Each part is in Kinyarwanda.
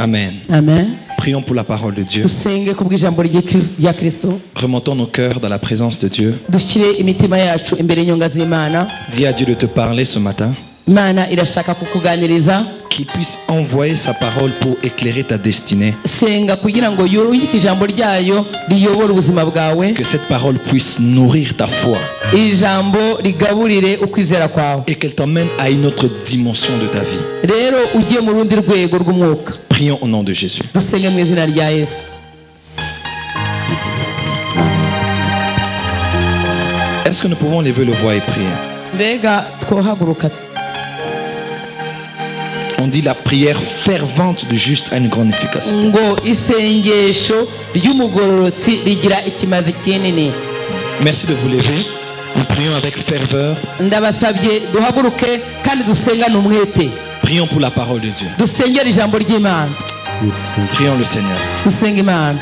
Amen. Amen. Prions pour la parole de Dieu. Dusenge kubw'ijambo rya Kristo. Remontons nos cœurs dans la présence de Dieu. Dushyire imitima yacu imbere y'inyonga z'Imana. Dis à Dieu de te parler ce matin. Imana irashaka kukuganiriza. Qu'il puisse envoyer sa parole pour éclairer ta destinée. Senga kugira ngo yuruyike ijambo ryayo riyobora ubuzima bwawe. Que cette parole puisse nourrir ta foi. Ijambo rigaburire ukwizera kwawe. Et qu'elle t'emmène à une autre dimension de ta vie. Rero ugiye mu rundi rwego rw'umwuka. Prions au nom de Jésus. Dusenge mu izina rya Yesu. Est-ce que nous pouvons lever le voix et prier? Mbega twohaguruka. On dit la prière fervente du juste a une grande efficacité. Ngo isengesho ry'umugororotsi rigira ikimazi kinini. Merci de vous lever. Nous prions avec ferveur. Ndabasabye duhaguruke kandi dusengane umwete. Prions pour la parole de Dieu. Dusengere ijambo ry'Imana. Prions le Seigneur. Dusenga Imana.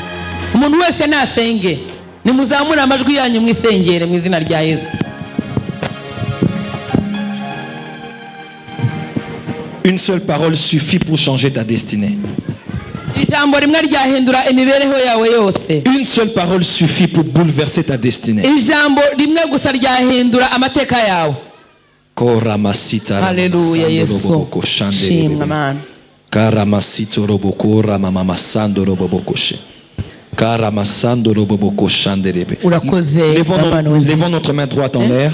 Umuntu wese nasenge. Nimuzamure amajwi yanyu mwisengere mu izina rya Yesu. Une seule parole suffit pour changer ta destinée. Ijambo rimwe ryahindura imibereho yawe yose. Une seule parole suffit pour bouleverser ta destinée. Ijambo rimwe gusa ryahindura amateka yawe. Haleluya Yesu. Shimwa Mana. Karamasito roboko ramama sando robokoshe. Karamasando roboko shanderebe. Levons notre main droite en l'air.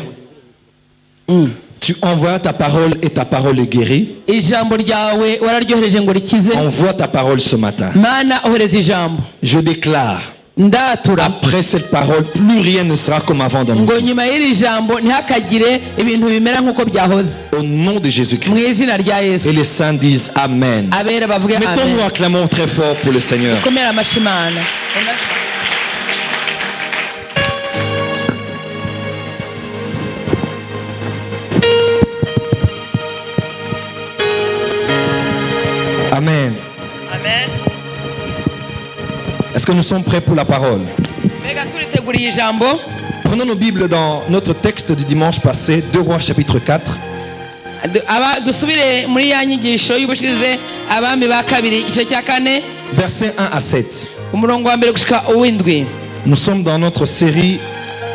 Tu envoies ta parole et ta parole est guérie. Envoie ta parole ce matin. Je déclare, après cette parole, plus rien ne sera comme avant dans mon vie. Au nom de Jésus-Christ. Et les saints disent Amen. Mettons-nous, acclamons très fort pour le Seigneur. Amen. Amen. Est-ce que nous sommes prêts pour la parole? Prenons nos Bibles dans notre texte du dimanche passé, 2 Rois chapitre 4. Versets 1 à 7. Nous sommes dans notre série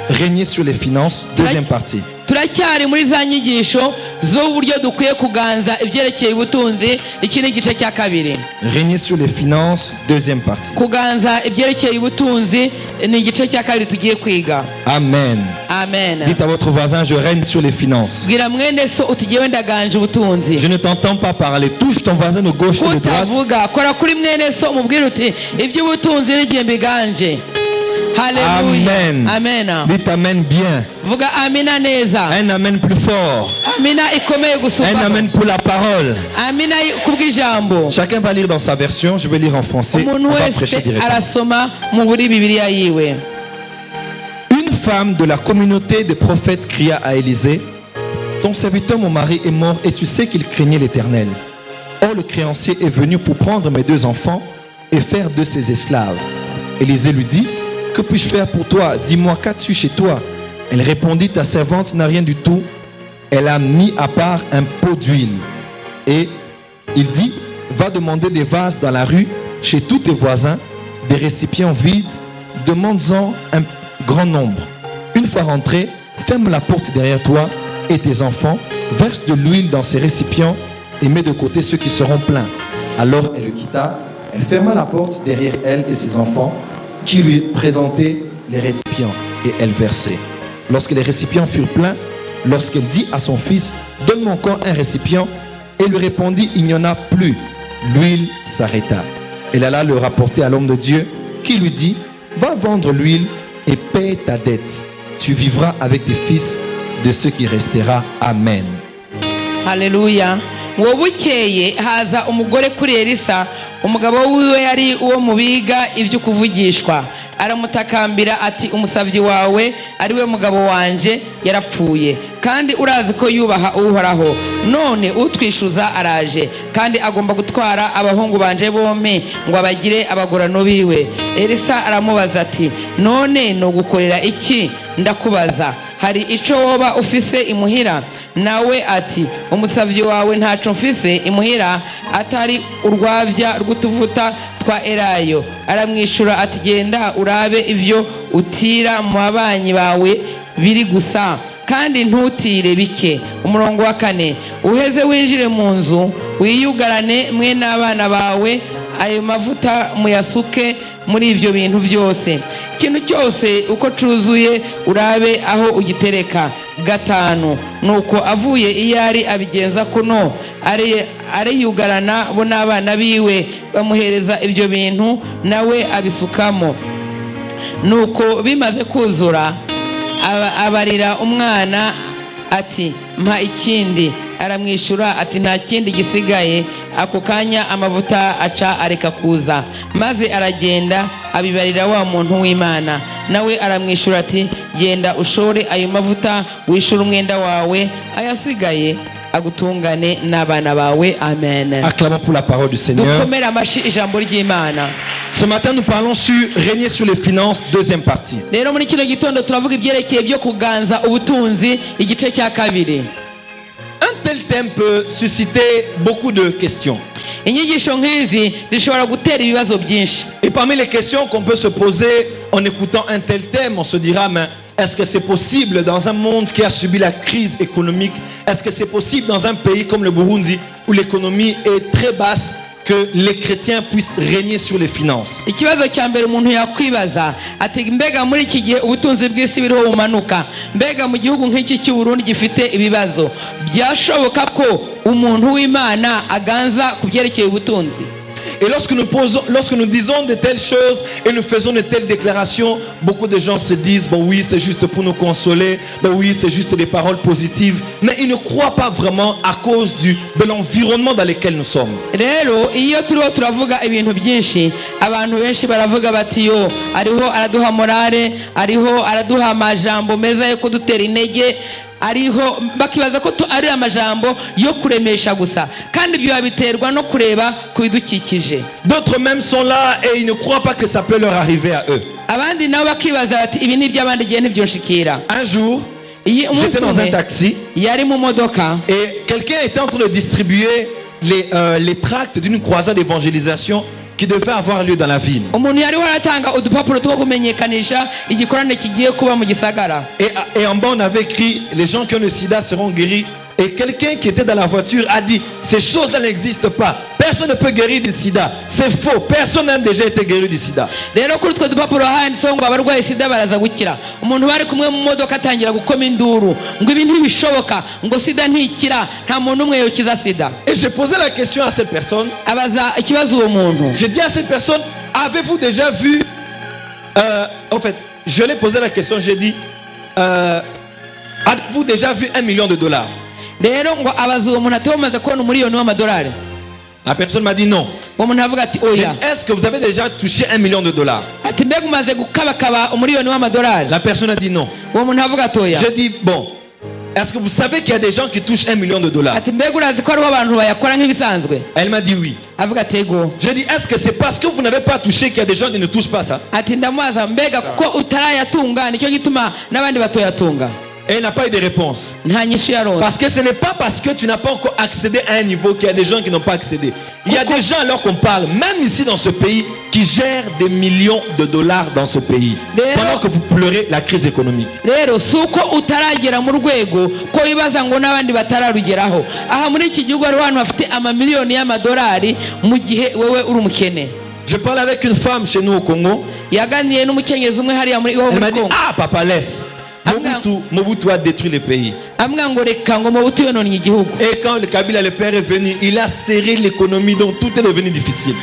Régner sur les finances, deuxième partie. turacyari muri za nyigisho z'uburyo dukwiye kuganza ibyerekeye ubutunzi ikindi gice cya kabiri. Régner sur les finances, deuxième partie. Kuganza ibyerekeye ubutunzi ni igice cya kabiri tugiye kwiga. Amen. Amen. Dites à votre voisin, je règne sur les finances. Bwira mwene so utigiye ndaganje ubutunzi. Je ne t'entends pas parler. Touche ton voisin de gauche et de droite. Utavuga kora kuri mwene so umubwira uti iby'ubutunzi n'igihe mbiganje. Alléluia. Amen. Amen. Dites amen bien. Vuga amina neza. Un amen plus fort. Amina ikomeye gusumba. Un amen pour la parole. Amina kubw'ijambo. Chacun va lire dans sa version. Je vais lire en français. On va prêcher directement. Arasoma mu buri Bibiliya yiwe. Une femme de la communauté des prophètes cria à Élisée: ton serviteur mon mari est mort et tu sais qu'il craignait l'Éternel. Or le créancier est venu pour prendre mes 2 enfants et faire de ses esclaves. Élisée lui dit: que puis-je faire pour toi? Dis-moi, qu'as-tu chez toi? Elle répondit: ta servante n'a rien du tout. Elle a mis à part un pot d'huile. Et il dit: va demander des vases dans la rue, chez tous tes voisins, des récipients vides, demande-en un grand nombre. Une fois rentré, ferme la porte derrière toi et tes enfants, verse de l'huile dans ces récipients et mets de côté ceux qui seront pleins. Alors elle le quitta, elle ferma la porte derrière elle et ses enfants, qui lui présentaient les récipients, et elle versait. Lorsque les récipients furent pleins, lorsqu'elle dit à son fils: donne-moi encore un récipient, et lui répondit: il n'y en a plus. L'huile s'arrêta. Elle alla le rapporter à l'homme de Dieu, qui lui dit: va vendre l'huile et paie ta dette. Tu vivras avec tes fils de ce qui restera. Amen. Alléluia. Wobukeye haza umugore kuri Elisa, umugabo wiwe yari uwo mubiga ibyo kuvugishwa. Aramutakambira ati: umusavyi wawe ari we mugabo wanje yarapfuye, kandi urazi ko yubaha Uhoraho. None utwishuza araje, kandi agomba gutwara abahungu banje bompi ngo abagire abagorano biwe. Elisa aramubaza ati: none no gukorera iki? Ndakubaza, hari ico woba ufise imuhira? Nawe ati umusavyi wawe ntaco mfise imuhira atari urwavya rw'utuvuta twa elayo. Aramwishura ati genda urabe ivyo utira mu babanyi bawe biri gusa, kandi ntutire bike. Umurongo wa 4, uheze winjire mu nzu wiyugarane mwe n'abana bawe, ayo mavuta muyasuke muri ivyo bintu byose. Ikintu cyose uko cuzuye urabe aho ugitereka. 5, nuko avuye iyari abigenza kuno ariyugarana bo n'abana biwe, bamuhereza ivyo bintu nawe abisukamo. Nuko bimaze kuzura abarira umwana ati mpa ikindi. Aramwishura ati nta kindi gisigaye. Ako kanya amavuta aca areka kuza, maze aragenda abibarira wa muntu w'Imana. Nawe aramwishura ati genda ushore ayo mavuta wishura umwenda wawe, ayasigaye agutungane n'abana bawe. Amen. Acclamons pour la parole du Seigneur. Dukomere amashi ijambo ry'Imana. Ce matin, nous parlons sur régner sur les finances, deuxième partie. Rero muri kino gitondo turavuga ibyerekeye byo kuganza ubutunzi, igice cya 2. Un tel thème peut susciter beaucoup de questions. Inyigisho nk'izi zishobora gutera ibibazo byinshi. Et parmi les questions qu'on peut se poser en écoutant un tel thème, on se dira, mais est-ce que c'est possible dans un monde qui a subi la crise économique? Est-ce que c'est possible dans un pays comme le Burundi où l'économie est très basse que les chrétiens puissent régner sur les finances? Ikibazo cya mbere umuntu yakwibaza ati mbega muri iki gihe ubutunzi bw'isi biriho bumanuka, mbega mu gihugu nk'iki cy'u Burundi gifite ibibazo, byashoboka ko umuntu w'Imana aganza ku byerekeye ubutunzi? Et lorsque nous disons de telles choses et nous faisons de telles déclarations, beaucoup de gens se disent, bon oui, c'est juste pour nous consoler, bon oui, c'est juste des paroles positives, mais ils ne croient pas vraiment à cause de l'environnement dans lequel nous sommes. Rero iyo turiho turavuga ibintu byinshi, abantu benshi baravuga bati yo ariho araduha morale, ariho araduha amajambo meza yo kudutera intege, ariho bakibaza ko ari amajambo yo kuremesha gusa, kandi ibyo babiterwa no kureba kubidukikije. D'autres même sont là et ils ne croient pas que ça peut leur arriver à eux. Abandi nabo bakibaza bati ibi ni by'abandi gihe ntibyonshikira. Un jour, j'étais dans un taxi yari mu modoka et quelqu'un était en train de distribuer les tracts d'une croisade d'évangélisation qui devait avoir lieu dans la ville. Et en bas on avait écrit les gens qui ont le sida seront guéris. Et quelqu'un qui était dans la voiture a dit ces choses-là n'existent pas. Personne ne peut guérir du sida. C'est faux. Personne n'a déjà été guéri du sida. Et j'ai posé la question à cette personne. J'ai dit à cette personne, avez-vous déjà vu en fait, je lui ai posé la question, j'ai dit avez-vous déjà vu $1 million? La personne m'a dit non. Est-ce que vous avez déjà touché $1 million? La personne a dit non. J'ai dit bon, est-ce que vous savez qu'il y a des gens qui touchent $1 million? Elle m'a dit oui. J'ai dit est-ce que c'est parce que vous n'avez pas touché qu'il y a des gens qui ne touchent pas ça? Et elle n'a pas eu de réponse. Parce que ce n'est pas parce que tu n'as pas encore accédé à un niveau qu'il y a des gens qui n'ont pas accédé. Il y a des gens alors qu'on parle, même ici dans ce pays, qui gèrent des millions de dollars dans ce pays. Pendant que vous pleurez la crise économique. Je parle avec une femme chez nous au Congo. Elle m'a dit, ah papa laisse. Mobutu a détruit le pays. Et quand le Kabila, le père, est venu, il a serré l'économie, donc tout est devenu difficile.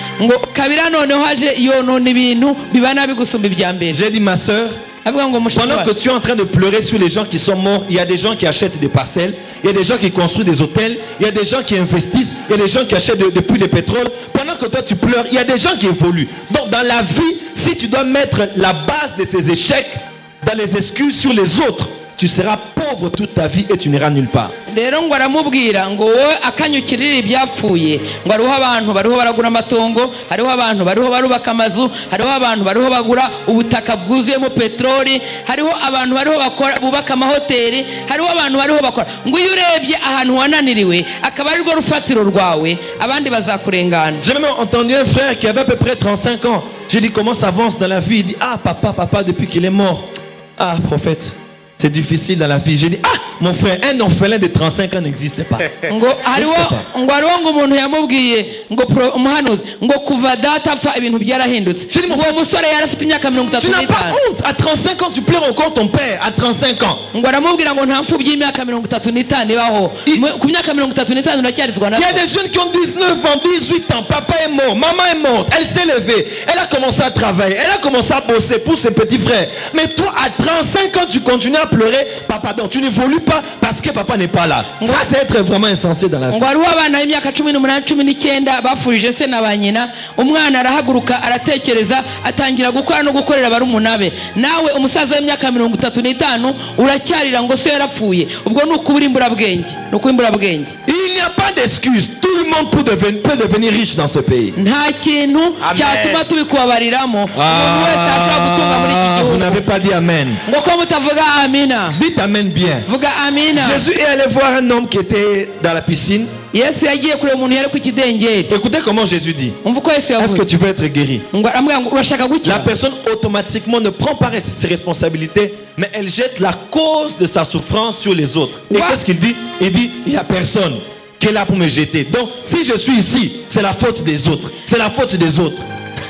J'ai dit ma soeur, pendant que tu es en train de pleurer sur les gens qui sont morts, il y a des gens qui achètent des parcelles, il y a des gens qui construisent des hôtels, il y a des gens qui investissent, il y a des gens qui achètent des puits de pétrole. Pendant que toi tu pleures, il y a des gens qui évoluent. Donc dans la vie, si tu dois mettre la base de tes échecs dans les excuses sur les autres, tu seras pauvre toute ta vie et tu n'iras nulle part. rero ngo aramubwira ngo wowe akanyukirira ibyapfuye ngo hariho abantu bariho baragura amatongo, hariho abantu bariho barubaka amazu, hariho abantu bariho bagura ubutaka bwuzuyemo peteroli, hariho abantu bariho bubaka amahoteli, hariho abantu bariho bakora ngo iyo urebye ahantu wananiriwe akaba ari rwo rufatiro rwawe abandi bazakurengana. J'ai même entendu un frère qui avait à peu près 35 ans. J'ai dit comment ça avance dans la vie. Il dit ah papa depuis qu'il est mort. Ah prophète, c'est difficile dans la vie. J'ai dit ah mon frère, un orphelin de 35 ans n'existe pas. ngo hariho ngo umuntu yamubwiye ngo umuhanuzi ngo kuva data apfa ibintu byarahindutse. Uwo musore yari afite imyaka 35. Tu n'as pas honte. À 35 ans tu pleures encore ton père. À 35 ans. ngo aramubwira ngo nta mfubyi y'imyaka 35 ibaho. Ku myaka 35 ndacyarizwa na. Il y a des jeunes qui ont 19 ans, 18 ans. Papa est mort, maman est morte. Elle s'est levée. Elle a commencé à travailler. Elle a commencé à bosser pour ses petits frères. Mais toi à 35 ans tu continues à pleurer. Papa donc tu n'évolues pas parce que papa n'est pas là. Ça c'est être vraiment insensé dans la vie. ngo hariho abana b'imyaka 18 19 bafurije se na ba nyina, umwana arahaguruka aratekereza atangira gukora no gukorera barumuna be. Nawe umusaza w'imyaka 35 uracyarira ngo se yarapfuye. Ubwo ni ukuburimbura bwenge, ni ukubimbura bwenge. Il n'y a pas d'excuse. Tout le monde peut devenir riche dans ce pays. Nta kintu cyatuma tubikubabariramo. Umuntu wese ashobora gutunga muri iki gihugu. Vous n'avez pas dit amen. Ngo ko mutavuga amina. Dites amen bien. Vuga amina. Jésus est allé voir un homme qui était dans la piscine. Yesu yagiye kure umuntu yari ku kidengeri. Écoutez comment Jésus dit. Umva ko Yesu yavuze. Est-ce que tu veux être guéri? Ngo aramubwira ngo urashaka gukira. La personne automatiquement ne prend pas ses responsabilités, mais elle jette la cause de sa souffrance sur les autres. Et qu'est-ce qu'il dit? Il dit, il n'y a personne qui est là pour me jeter. Donc, si je suis ici, c'est la faute des autres. C'est la faute des autres.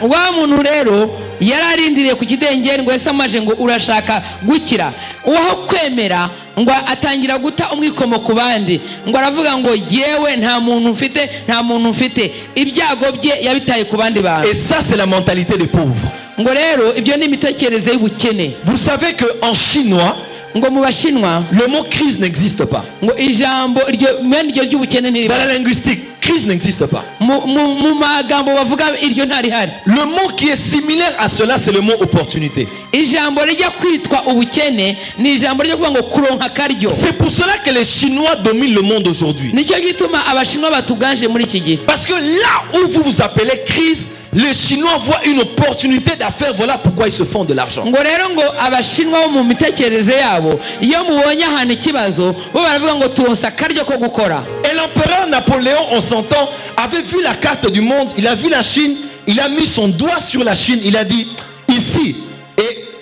Wa muntu rero yararindiriye ku kidengeri ngo Yesu amaje ngo urashaka gukira. Uwaho kwemera ngo atangira guta umwikomo ku bandi, ngo aravuga ngo yewe nta muntu mfite ibyago bye yabitaye ku bandi bantu. Et ça c'est la mentalité des pauvres. Ngo rero ibyo ni imitekerereze y'ubukene. Vous savez que en chinois ngo mu bashinwa le mot crise n'existe pas. Ngo ijambo iryo ry'ubukene ni dans la linguistique. Crise n'existe pas. mu magambo bavuga iryo ntari hari. Le mot qui est similaire à cela c'est le mot opportunité. Ijambo rijya kwitwa ubukene ni ijambo ryo kuvuga ngo kuronka akaryo. C'est pour cela que les Chinois dominent le monde aujourd'hui. Nicyo gituma abashinwa batuganje muri iki gihe. Parce que là où vous vous appelez crise, les Chinois voient une opportunité d'affaires. Voilà pourquoi ils se font de l'argent. Ngo rero ngo abashinwa bo mu mitekerereze yabo iyo mubonye ahantu ikibazo bo baravuga ngo turonsa akaryo ko gukora. Et l'empereur Napoléon, on s'entend, avait vu la carte du monde. Il a vu la Chine. Il a mis son doigt sur la Chine. Il a dit ici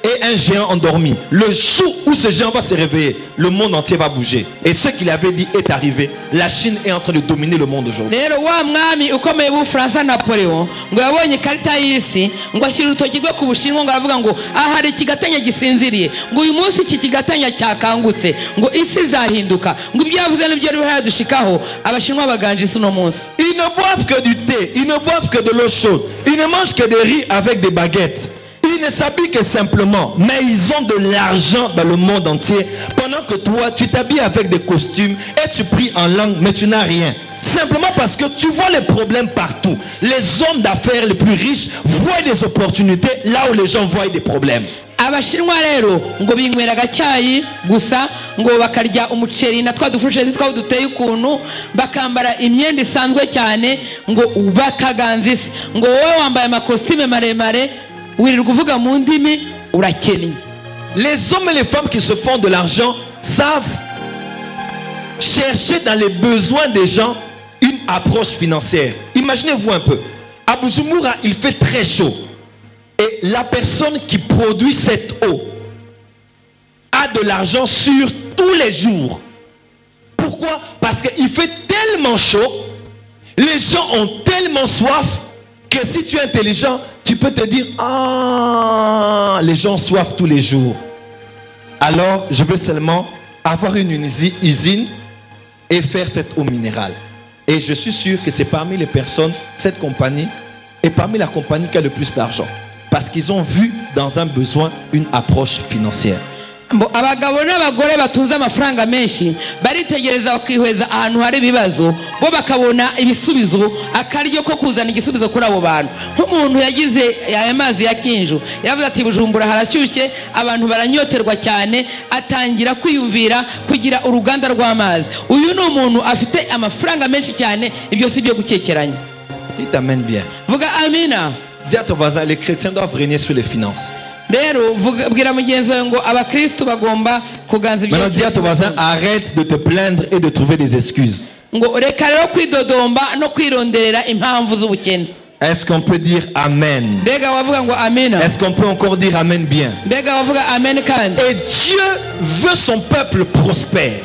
est un géant endormi. Le jour où ce géant va se réveiller, le monde entier va bouger. Et ce qu'il avait dit est arrivé. La Chine est en train de dominer le monde aujourd'hui. Rero wa mwami ukomeye bu Fransa Napoleon ngo yabonye ikarita y'isi ngo ashyira urutoki rwe ku Bushinwa ngo aravuga ngo ahari ikigatanya gisinziriye ngo uyu munsi iki kigatanya cyakangutse ngo isi izahinduka ngo ibyo yavuze n'ibyo ari biradushikaho abashinwa baganje isi no munsi. Ils ne boivent que du thé, ils ne boivent que de l'eau chaude, ils ne mangent que des riz avec des baguettes. Ils ne s'habillent que simplement, mais ils ont de l'argent dans le monde entier. Pendant que toi, tu t'habilles avec des costumes et tu pries en langue, mais tu n'as rien. Simplement parce que tu vois les problèmes partout. Les hommes d'affaires les plus riches voient des opportunités là où les gens voient des problèmes. Abashinwa rero ngo binywera gacyayi gusa ngo bakarya umuceri na twa dufushe twabo duteye ukuntu bakambara imyenda isanzwe cyane ngo bakaganza isi ngo wowe wambaye amakositime maremare wirirwa uvuga mu ndimi urakennye. Les hommes et les femmes qui se font de l'argent savent chercher dans les besoins des gens une approche financière. Imaginez-vous un peu. À Bujumbura, il fait très chaud. Et la personne qui produit cette eau a de l'argent sur tous les jours. Pourquoi? Parce qu'il fait tellement chaud, les gens ont tellement soif que si tu es intelligent, tu peux te dire ah, les gens soivent tous les jours. Alors, je veux seulement avoir une usine et faire cette eau minérale. Et je suis sûr que c'est parmi les personnes, cette compagnie est parmi la compagnie qui a le plus d'argent. Parce qu'ils ont vu dans un besoin une approche financière. abagabo n'abagore batunze amafaranga menshi baritegereza bakihweza ahantu hari ibibazo bo bakabona ibisubizo akaryo ko kuzana igisubizo kuri abo bantu. Nk'umuntu yagize aya mazi ya Kinju yavuze ati Bujumbura harashyushye abantu baranyoterwa cyane, atangira kwiyumvira kugira uruganda rw'amazi. Uyu ni umuntu afite amafaranga menshi cyane, ibyo si byo gukekeranya. Il t'amène bien. Vuga amina. Dis à ton voisin, les chrétiens doivent régner sur les finances. Maintenant dis à ton voisin, arrête de te plaindre et de trouver des excuses. Est-ce qu'on peut dire Amen? Est-ce qu'on peut encore dire Amen bien? Et Dieu veut son peuple prospère.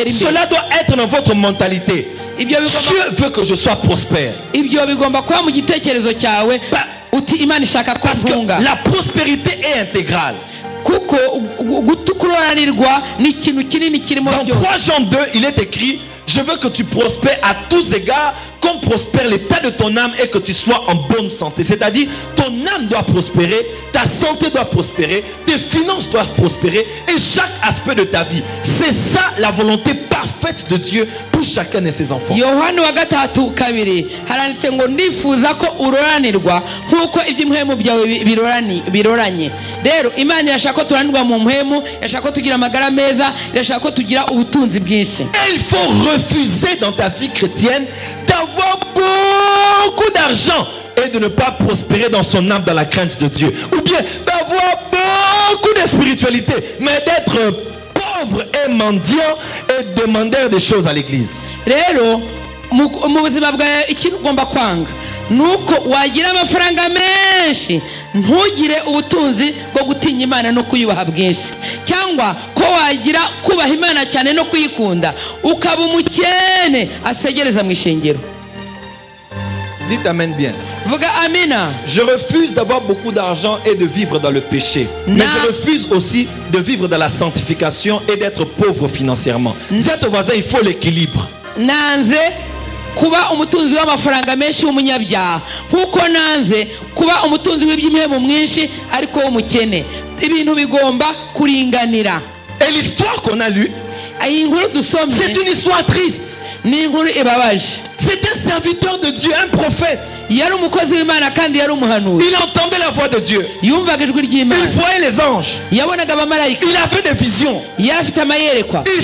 Cela doit être dans votre mentalité. Dieu veut que je sois prospère. Parce que la prospérité est intégrale. Dans 3 Jean 2, il est écrit: je veux que tu prospères à tous égards, comme prospère l'état de ton âme, et que tu sois en bonne santé. C'est-à-dire, ton âme doit prospérer, ta santé doit prospérer, tes finances doivent prospérer, et chaque aspect de ta vie. C'est ça la volonté parfaite de Dieu pour chacun de ses enfants. Et il faut refuser dans ta vie chrétienne d'avoir beaucoup d'argent et de ne pas prospérer dans son âme dans la crainte de Dieu, ou bien d'avoir beaucoup de spiritualité mais d'être pauvre et mendiant et demandeur des choses à l'église. Nuko wagira amafaranga menshi ntugire ubutunzi bwo gutinya Imana no kuyubaha bwinshi, cyangwa ko wagira kubaha Imana cyane no kuyikunda ukaba umukene asegereza mu ishengero. Dites amen bien. Vuga amina. Je refuse d'avoir beaucoup d'argent et de vivre dans le péché. Mais je refuse aussi de vivre dans la sanctification et d'être pauvre financièrement. Dis à ton voisin, il faut l'équilibre. Nanze kuba umutunzi w'amafaranga menshi w'umunyabyaha, nkuko nanze kuba umutunzi w'iby'imihemo mwinshi ariko w'umukene. Ibintu bigomba kuringanira. Et l'histoire qu'on a lue, c'est une histoire triste. C'est un serviteur de Dieu, un prophète. Il entendait la voix de Dieu. Il voyait les anges. Il avait des visions. Il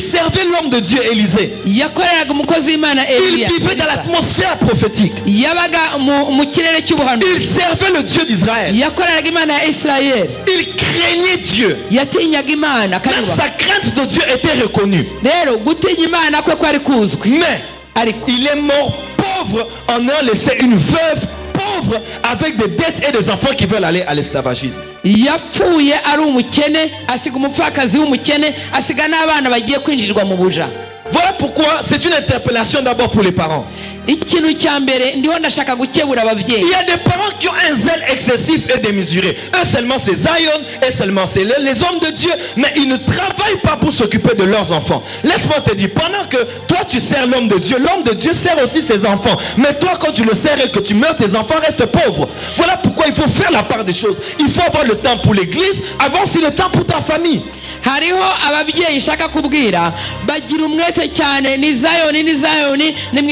servait l'homme de Dieu, Élisée. Il vivait dans l'atmosphère prophétique. Il servait le Dieu d'Israël. Il craignait Dieu. Même sa crainte de Dieu était reconnue. Mais il est mort pauvre en ayant laissé une veuve pauvre avec des dettes et des enfants qui veulent aller à l'esclavagisme. Voilà pourquoi c'est une interpellation d'abord pour les parents. Il y a des parents qui ont un zèle excessif et démesuré. Eux seulement c'est Zion, et seulement c'est les hommes de Dieu, mais ils ne travaillent pas pour s'occuper de leurs enfants. Laisse-moi te dire, pendant que toi tu sers l'homme de Dieu sert aussi ses enfants. Mais toi quand tu le sers et que tu meurs, tes enfants restent pauvres. Voilà pourquoi il faut faire la part des choses. Il faut avoir le temps pour l'église, avoir aussi le temps pour ta famille. Hariho ababyeyi nshaka kubwira bagira umwete cyane ni Zayoni ni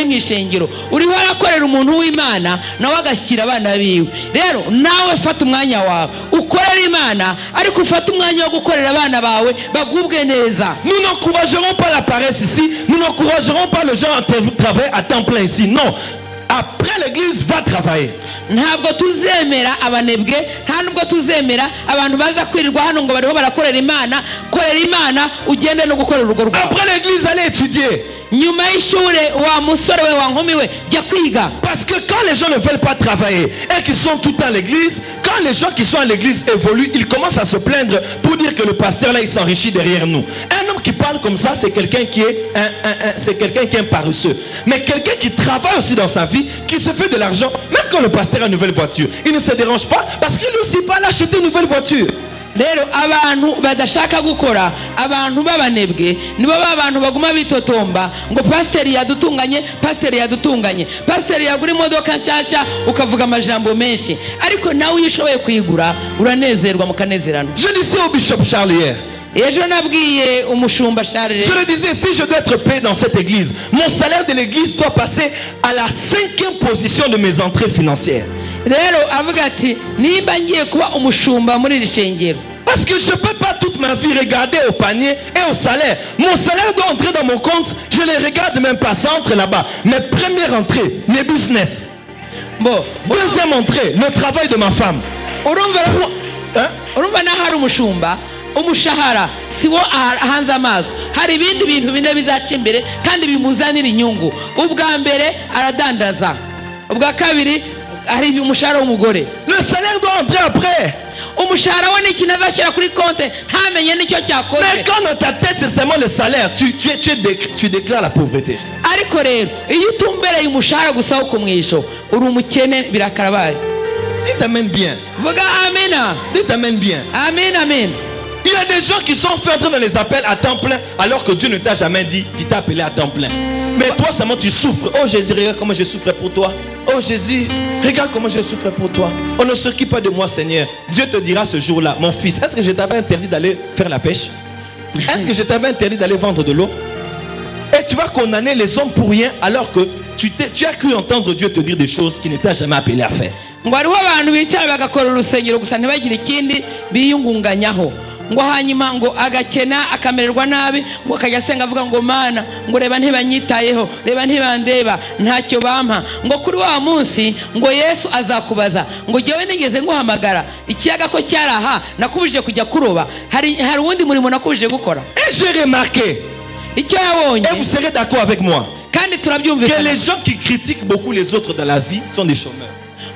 mwishengero uriho arakorera umuntu w'Imana nawe agashyira abana biwe. Rero nawe fata umwanya wawe ukorera Imana ariko ufata umwanya wo gukorera abana bawe bagubwe neza. Nous n'encouragerons pas la paresse ici, nous n'encouragerons pas les gens à travailler à temps plein ici. Non. Après l'église va travailler. Ntabwo tuzemera abanebwe, ntabwo tuzemera abantu baza kwirirwa hano ngo bariho barakorera Imana. Korera Imana ugende no gukorera urugo rwawe. Après l'église allez étudier. Nyuma y'ishure wa musore we wa nkumi we jya kwiga. Parce que quand les gens ne veulent pas travailler et qu'ils sont tout le temps à l'église, quand les gens qui sont à l'église évoluent, ils commencent à se plaindre pour dire que le pasteur là il s'enrichit derrière nous. Un homme qui parle comme ça, c'est quelqu'un qui est un paresseux. Mais quelqu'un qui travaille aussi dans sa vie, qui se fait de l'argent, même quand le pasteur a une nouvelle voiture, il ne se dérange pas parce qu'il ne sait pas l'acheter une nouvelle voiture. rero abantu badashaka gukora, abantu babanebwe nibo abantu baguma bitotomba ngo pasiteri yadutunganye, pasiteri yadutunganye, pasiteri yagura imodoka nshyashya ukavuga amajambo menshi, ariko nawe iyo ushoboye kuyigura uranezerwa mukanezerana. Je disais au bishop Charles hier, ejo nabwiye umushumba Charles, je le disais, si je dois être payé dans cette église, mon salaire de l'église doit passer à la 5e position de mes entrées financières. rero avuga ati nimba ngiye kuba umushumba muri iri shengero, parce que je ne peux pas toute ma vie regarder au panier et au salaire. Mon salaire doit entrer dans mon compte, je ne les regarde même pas, ça entre là-bas. Mes premières entrées, mes business. bon Deuxième entrée, le travail de ma femme. urumva naho hari umushumba umushahara siwo ahanze amaso, hari ibindi bintu bine bizaca imbere kandi bimuzanira inyungu. ubwa mbere aradandaza, ubwa kabiri hari umushahara w'umugore. Le salaire doit entrer après. umushahara we ni ikintu azashyira kuri konte ntamenye nicyo cyakoze. Mais quand dans ta tête c'est seulement le salaire, tu déclares la pauvreté. ariko rero iyo utumbereye umushahara gusa wo kumwisho uri umukene birakarabaye. Dites amen bien. vuga amina. Dites amen bien. amen amen. Il y a des gens qui sont fait entrer dans les appels à temps plein alors que Dieu ne t'a jamais dit qu'il t'a appelé à temps plein. Mais toi seulement tu souffres. Oh Jésus, regarde comment je souffre pour toi. Oh Jésus, regarde comment je souffre pour toi. On ne s'occupe pas de moi, Seigneur. Dieu te dira ce jour-là, mon fils, est-ce que je t'avais interdit d'aller faire la pêche? Est-ce que je t'avais interdit d'aller vendre de l'eau? Et tu vas condamner les hommes pour rien alors que tu as cru entendre Dieu te dire des choses qu'il ne t'a jamais appelé à faire. ngo hariho abantu bicara bagakora urusengero gusa ntibagire ikindi biyungunganyaho, ngo hanyuma ngo agakena akamererwa nabi, ngo akajya asenga avuga ngo mana, ngo reba ntibanyitayeho, reba ntibandeba, ntacyo bampa, ngo kuri wa munsi ngo Yesu azakubaza ngo jyewe nigeze nguhamagara ikiyaga ko cyaraha nakubujije kujya kuroba, hari uwundi murimo nakubujije gukora. Et j'ai remarqué, icyo yabonye, et vous serez d'accord avec moi, kandi que turabyumvikana, les gens qui critiquent beaucoup les autres dans la vie sont des chômeurs.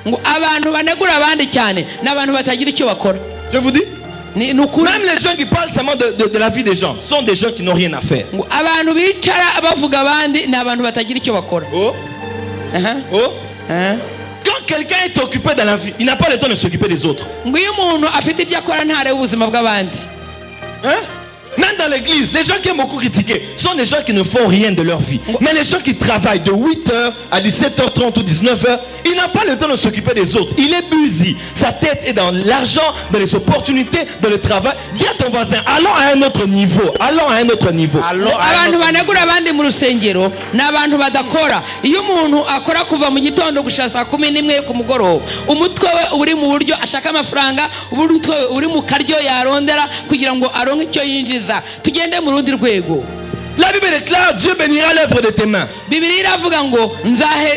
ngo abantu banegura abandi cyane n'abantu batagira icyo bakora. Je vous dis, ni ukuri. même les gens qui parlent seulement de la vie des gens sont des gens qui n'ont rien à faire. ngo abantu bicara bavuga abandi ni abantu batagira icyo bakora. Oh, oh. Hein? Quand quelqu'un est occupé dans la vie, il n'a pas le temps de s'occuper des autres. ngo iyo umuntu afite ibyo akora ntarebe ubuzima bw'abandi. Hein? Même dans l'église, les gens qui aiment beaucoup critiquer sont des gens qui ne font rien de leur vie. Mais les gens qui travaillent de 8h à 17h30 ou 19h, il n'a pas le temps de s'occuper des autres. Il est busy. Sa tête est dans l'argent, dans les opportunités, dans le travail. Dis à ton voisin, allons à un autre niveau. Allons à un autre niveau. abantu banegura abandi mu rusengero ni abantu badakora. iyo umuntu akora kuva mu gitondo gushira saa 11 ku mugoroba, umutwe we uri mu buryo ashaka amafaranga, umutwe we uri mu karyo yarondera kugira ngo aronke icyo yinjiza. tugende mu rundi rwego. La Bible déclare, Dieu bénira l'œuvre de tes mains. Bibiliya iravuga ngo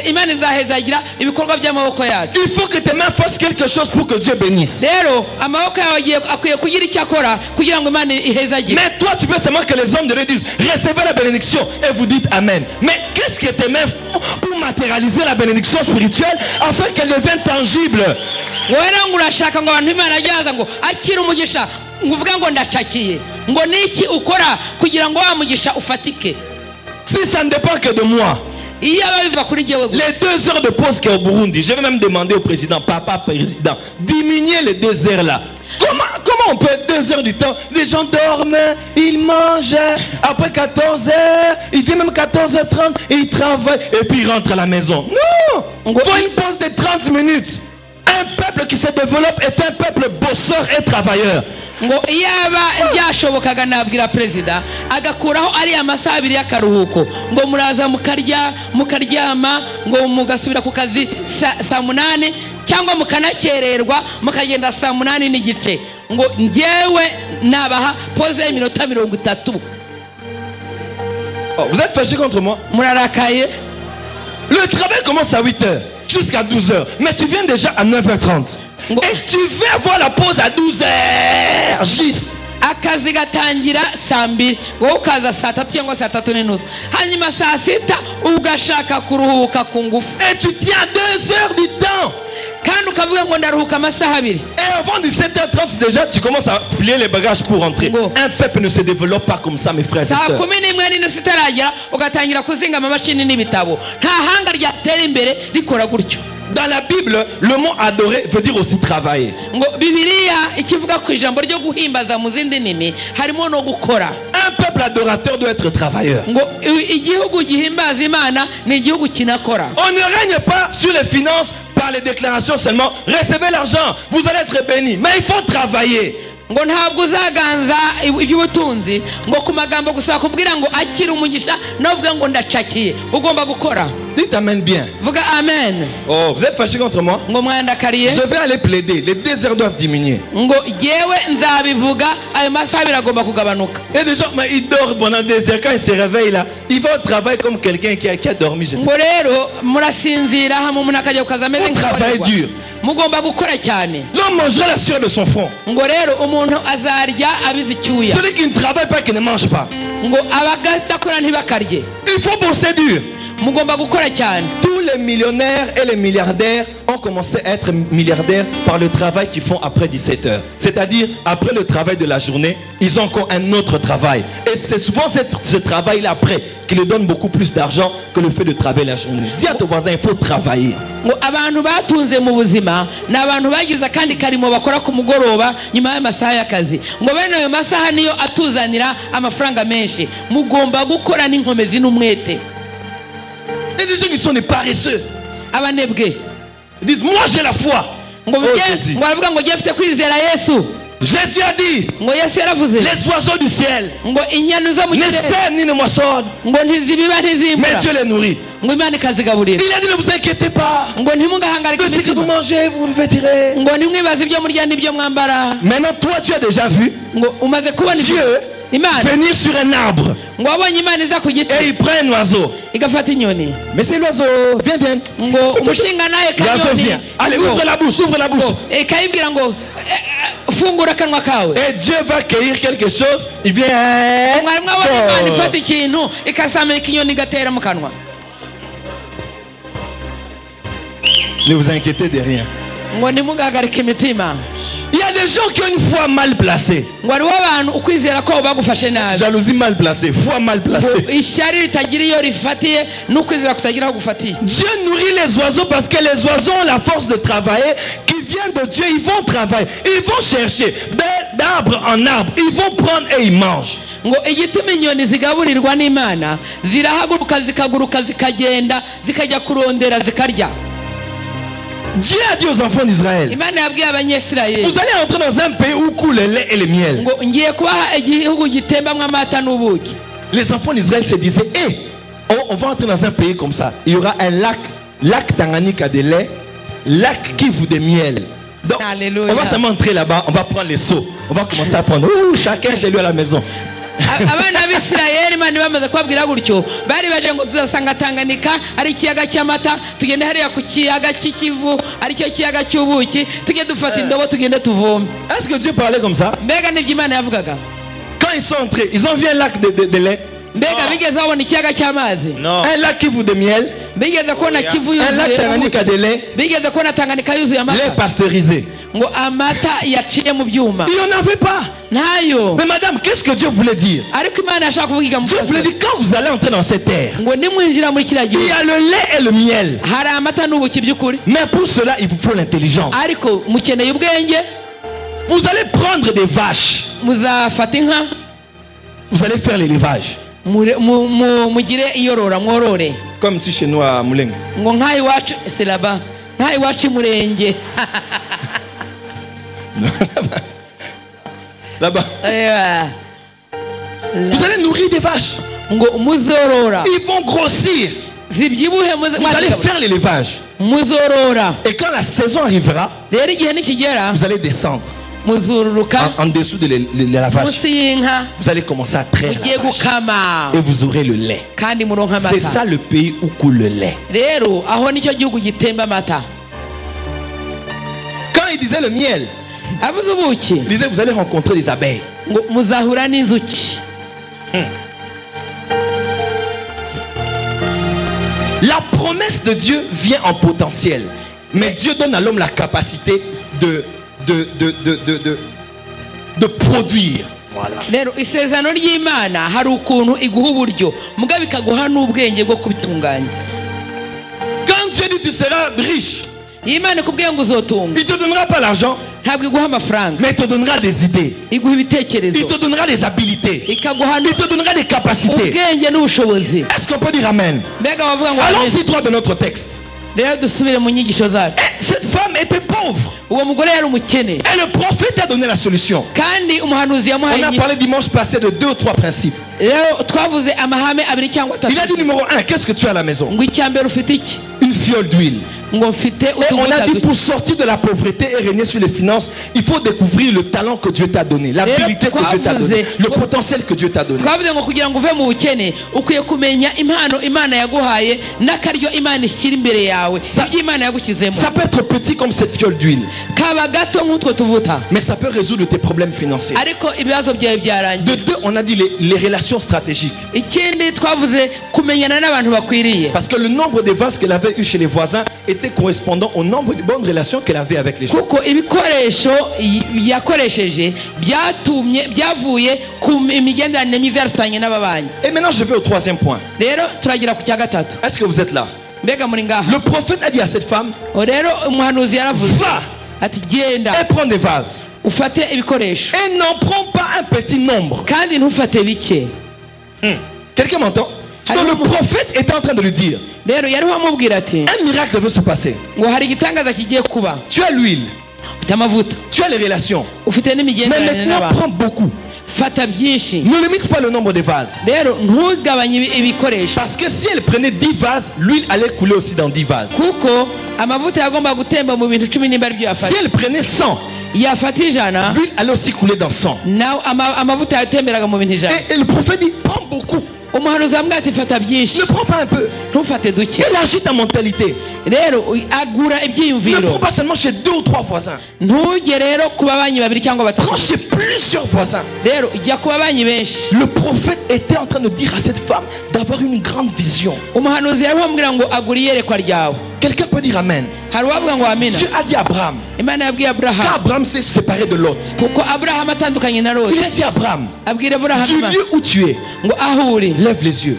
Imana izahezagira ibikorwa by'amaboko yacu. Il faut que tes mains fassent quelque chose pour que Dieu bénisse. rero amaboko yawe akwiye kugira icyo akora kugira ngo Imana ihezagire. Mais toi tu veux seulement que les hommes de Dieu disent recevez la bénédiction et vous dites amen. Mais qu'est-ce que tes mains font pour matérialiser la bénédiction spirituelle afin qu'elle devienne tangible? wowe rero ngo urashaka ngo abantu Imana ajyaza ngo akira umugisha, ngo uvuga ngo ndacakiye, ngo niki ukora kugira ngo wa mugisha ufatike? Si ça ne dépend que de moi, iyo ababiva kuri jyewe gusa. les 2 heures de pause qu'il y a au Burundi, je vais même demander au président, papa président, diminuer les 2 heures là. Comment on peut être 2 heures du temps? Les gens dorment, ils mangent, après 14 heures, il fait même 14h30 et ils travaillent et puis ils rentrent à la maison. Non! Il faut une pause de 30 minutes. Un peuple qui se développe est un peuple bosseur et travailleur. ngo iyaba byashobokaga nabwira perezida agakuraho ari amasaha 2 y'akaruhuko, ngo muraza mukarya mukaryama, ngo mugasubira ku kazi saa 8 cyangwa mukanakererwa mukagenda saa 8:30, ngo njyewe nabaha pause y'iminota 30. Oh, vous êtes fâché contre moi? murarakaye. Le travail commence à 8h jusqu'à 12h, mais tu viens déjà à 9h30. Et tu veux avoir la pause à 12h juste. akazi gatangira saa 2, wowe ukaza saa 3 cyangwa saa 3:30, hanyuma saa 6 ugashaka kuruhuka ku ngufu. Et tu tiens 2 heures du temps. kandi ukavuga ngo ndaruhuka amasaha abiri. Et avant 17h30 déjà, tu commences à plier les bagages pour rentrer. Ngo. Un peuple ne se développe pas comme ça, mes frères et saa sœurs. 11 n'inusu itaragera ugatangira kuzinga amamashini n'ibitabo. Nta hanga ryatera imbere rikora gutyo. Dans la Bible, le mot adorer veut dire aussi travailler. Ngo Bibiliya ikivuga ku ijambo ryo guhimbaza mu zindi ndimi harimo no gukora. Un peuple adorateur doit être travailleur. Ngo igihugu gihimbaza Imana ni igihugu kinakora. On ne règne pas sur les finances par les déclarations seulement. Recevez l'argent, vous allez être bénis. Mais il faut travailler. Ngo ntabwo uzaganza iby'ubutunzi ngo ku magambo gusa kubwira ngo akira umugisha navuga ngo ndacakiye. Ugomba gukora. Dites amen bien. Vuga amen. Oh, vous êtes fâché contre moi? Ngo mwandakariye. Je vais aller plaider. Les déserts doivent diminuer. Ngo jewe nzabivuga ayo masaha biragomba kugabanuka. Et des gens, mais ils dorment pendant des heures. Quand ils se réveillent là, ils vont travailler comme quelqu'un qui a dormi. Je sais Ngo rero murasinzira hamwe umuntu akajya kukaza ameze On travaille dur. Mugomba gukora cyane. L'homme mangera la sueur de son front. Ngo rero umuntu azarya abizi icyuya. Celui qui ne travaille pas, qui ne mange pas. Ngo abadakora ntibakarye. Il faut bosser dur. Mugomba gukora cyane. Tous les millionnaires et les milliardaires ont commencé à être milliardaires par le travail qu'ils font après 17h. C'est-à-dire, après le travail de la journée, ils ont encore un autre travail. Et c'est souvent ce travail-là après qui leur donne beaucoup plus d'argent que le fait de travailler la journée. Dis à ton voisin, il faut travailler. Ngo abantu batunze mu buzima n'abantu bagize kandi karimo bakora ku mugoroba nyuma y'amasaha y'akazi. Ngo bene ayo masaha niyo atuzanira amafaranga menshi. Mugomba gukora n'inkomezi n'umwete. Et des gens qui sont des paresseux. Abanebwe. Ils disent, moi j'ai la foi. Ngo Oh, Jésus. ngo aravuga ngo jefite kwizera Yesu. Jésus a dit, Ngo Yesu yaravuze. les oiseaux du ciel Ngo inyana zo mu ne kirere sèment ni ne moissonnent, ngo ntizibiba mais ntizimbura. Dieu les nourrit. Ngo Imana ikazigaburira. Il a dit, ne vous inquiétez pas. Ngo ntimugahangarike De ce que vous imitima. mangez, vous le vêtirez. Ngo ntimwibaze ibyo murya n'ibyo mwambara. Maintenant, toi, tu as déjà vu Ngo umaze kubona Dieu Imana. venir sur un arbre Ngo wabonye Imana iza ku giti et il prend un oiseau. igafata inyoni. Mais c'est l'oiseau, viens, viens. Ngo umushinga naye L'oiseau kanyoni. vient. Allez, ouvre la bouche, ouvre la bouche. Ikayibwira ngo fungura akanwa kawe. Et Dieu va cueillir quelque chose. Il vient. Mwari mwabonye Imana ifata ikintu ikasamira ikinyoni igatera mu kanwa. Ne vous inquiétez de rien. Ngo ntimugahagarike imitima. Il y a des gens qui ont une foi mal placée. Ngo hariho abantu ukwizera ko bagufashe nabi. Jalousie mal placée, foi mal placée. Ngo ishyari ritagira iyo rifatiye n'ukwizera kutagira aho gufatiye. Dieu nourrit les oiseaux parce que les oiseaux ont la force de travailler qui vient de Dieu. Ils vont travailler, ils vont chercher d'arbre en arbre. Ils vont prendre et ils mangent. Ngo igituma inyoni zigaburirwa n'Imana zirahaguruka zikaguruka zikagenda zikajya kurondera zikarya. Dieu a dit aux enfants d'Israël, Imana yabwiye abanyesirayeli vous allez entrer dans un pays où coule le lait et le miel. ngo ngiye kubaha igihugu gitembamwo amata n'ubuki. Les enfants d'Israël se disaient, on va entrer dans un pays comme ça. Il y aura un lac Tanganyika de lait, lac Kivu de miel. Donc, Alléluia. on va seulement entrer là-bas, on va prendre les seaux. On va commencer à prendre. Chacun chez lui à la maison. Abana b'Isirayeli Imana bamaze kubabwira gutyo bari baje ngo tuzasanga Tanganyika ari ikiyaga cy'amata tugende hariya ku kiyaga cy'ikivu ari cyo kiyaga cy'ubuki tujye dufata indobo tugende tuvome. Est-ce que Dieu parlait comme ça? Mbega nibyo Imana yavugaga. Quand ils sont entrés, ils ont vu un lac de lait. Mbega bigeze babona ikiyaga cy'amazi. Non. Un lac Kivu de miel. Bigeze kubona Kivu Un lac yuzuye Tanganyika de lait. bigeze kubona Tanganyika yuzuye Lait amata pasteurisé. ngo amata yaciye mu byuma Il n'y en avait pas. ntayo. Mais madame, qu'est-ce que Dieu voulait dire? Ariko Imana yashaka kuvuga mu Dieu voulait dire quand vous allez entrer dans cette terre, ngo nimwinjira muri kiriya il gihugu y a le lait et le miel. hari amata n'ubuki by'ukuri Mais pour cela, il vous faut l'intelligence. ariko mukeneye ubwenge. Vous allez prendre des vaches. Muzafata inka Vous allez faire l'élevage. mugire iyorora mworore Comme ici chez nous à Moulin. ngo nk'aha iwacu c'est là-bas nk'aha iwacu imurenge Là-bas. Vous allez nourrir des vaches. ngo muzorora Ils vont grossir. zibyibuhe Vous allez faire l'élevage. muzorora. Et quand la saison arrivera, Rero igihe nikigera vous allez descendre muzururuka en dessous de la vache. munsi y'inka Vous allez commencer à traire mugiye la vache. gukama Et vous aurez le lait. kandi muronka C'est amata. ça le pays où coule le lait. Rero aho nicyo gihugu gitemba amata. Quand il disait le miel, Avuze ubuki il disait vous allez rencontrer les abeilles. ngo muzahura n'inzuki. La promesse de Dieu vient en potentiel. Mais Dieu donne à l'homme la capacité de produire. Voilà. rero isezerano ry'Imana hari ukuntu iguha uburyo mugabo ikaguha n'ubwenge bwo kubitunganya. Quand Dieu dit tu seras riche, Imana ikubwiye ngo uzotunga, il te donnera pas l'argent, ntabwo iguha amafaranga, mais il te donnera des idées, iguha il ibitekerezo, te donnera des habilités, ikaguha il te donnera des capacités. ubwenge n'ubushobozi. Est-ce qu'on peut dire amen? Mbega bavuga ngo Allons-y dans notre texte. rero dusubire mu nyigisho zacu. Cette femme était pauvre Uwo mugore yari umukene et le prophète a donné la solution. kandi umuhanuzi yamuhaye On a inyishu. parlé dimanche passé de 2 ou 3 principes. Rero twavuze amahame abiri cyangwa atatu. Il a dit numéro 1, qu'est-ce que tu as à la maison? ngo icya mbere ufite iki, Une fiole d'huile. ngo mfite Et on utuvuta a dit duke. pour sortir de la pauvreté et régner sur les finances, il faut découvrir le talent que Dieu t'a donné, l'habilité que Dieu t'a donné, le potentiel que Dieu t'a donné. twavuze ngo kugira ngo uve mu bukene ukwiye kumenya impano Imana yaguhaye n'akaryo Imana ishyira imbere yawe, ibyo Imana yagushyizemo. Ça peut être petit comme cette fiole d'huile, Kaba gato nk'utwo tuvuta mais ça peut résoudre tes problèmes financiers. ariko ibibazo byawe De byarangiye. 2, on a dit les relations stratégiques. Ikindi twavuze kumenyana n'abantu bakwiriye, Parce que le nombre de vases qu'elle avait eu chez les voisins était correspondant au nombre de bonnes relations qu'elle avait avec les gens. kuko ibikoresho yakoresheje byavuye ku imigenderanire myiza yarafitanye n'ababanyi. Et maintenant je vais au 3e point. Rero turagira ku cya gatatu. Est-ce que vous êtes là? Mbega muri ngaha. Le prophète a dit à cette femme, Rero umuhanuzi yaravuze va ati genda et prends des vases. ufate ibikoresho Et n'en prends pas un petit nombre. kandi ntufate bike. Quelqu'un m'entend? Donc le prophète était en train de lui dire, Rero yariho amubwira ati un miracle veut se passer. ngo hari igitangaza kigiye kuba. Tu as l'huile, Ufite amavuta, tu as les relations. ufite Mais n'imigenderanire maintenant n'abantu, prends beaucoup. fata byinshi. Ne limite pas le nombre de vases. Rero ntugabanye ibikoresho Parce que si elle prenait 10 vases, l'huile allait couler aussi dans 10 vases. kuko amavuta yagomba gutemba mu bintu 10 nimba aribyo Si yafata. elle prenait 100, Yafata ijana l'huile allait aussi couler dans 100. nawe amavuta yatemberaga mu bintu ijana. Et le prophète dit, prends beaucoup. Umuhanuzi amubwira ati fata byinshi Ne prends pas un peu. ntufate duke. Élargis ta mentalité. Rero agura Ne ibyiyumviro, prends pas seulement chez 2 ou 3 voisins. ntujye rero ku babanyi babiri cyangwa Prends batatu. chez plusieurs voisins. Rero jya ku babanyi benshi. Le prophète était en train de dire à cette femme d'avoir une grande vision. Umuhanuzi yari amubwira ngo agura iyerekwa ryawe. Quelqu'un peut dire Amen. Hari uwavuga ngo amina. Dieu a dit à Abraham, Imana yabwiye quand Aburahamu, Abraham s'est séparé de Lot, kuko Aburahamu atandukanye na il Loti, a dit à Abraham, abwira du Aburahamu lieu où tu es, ngo aho uri lève les yeux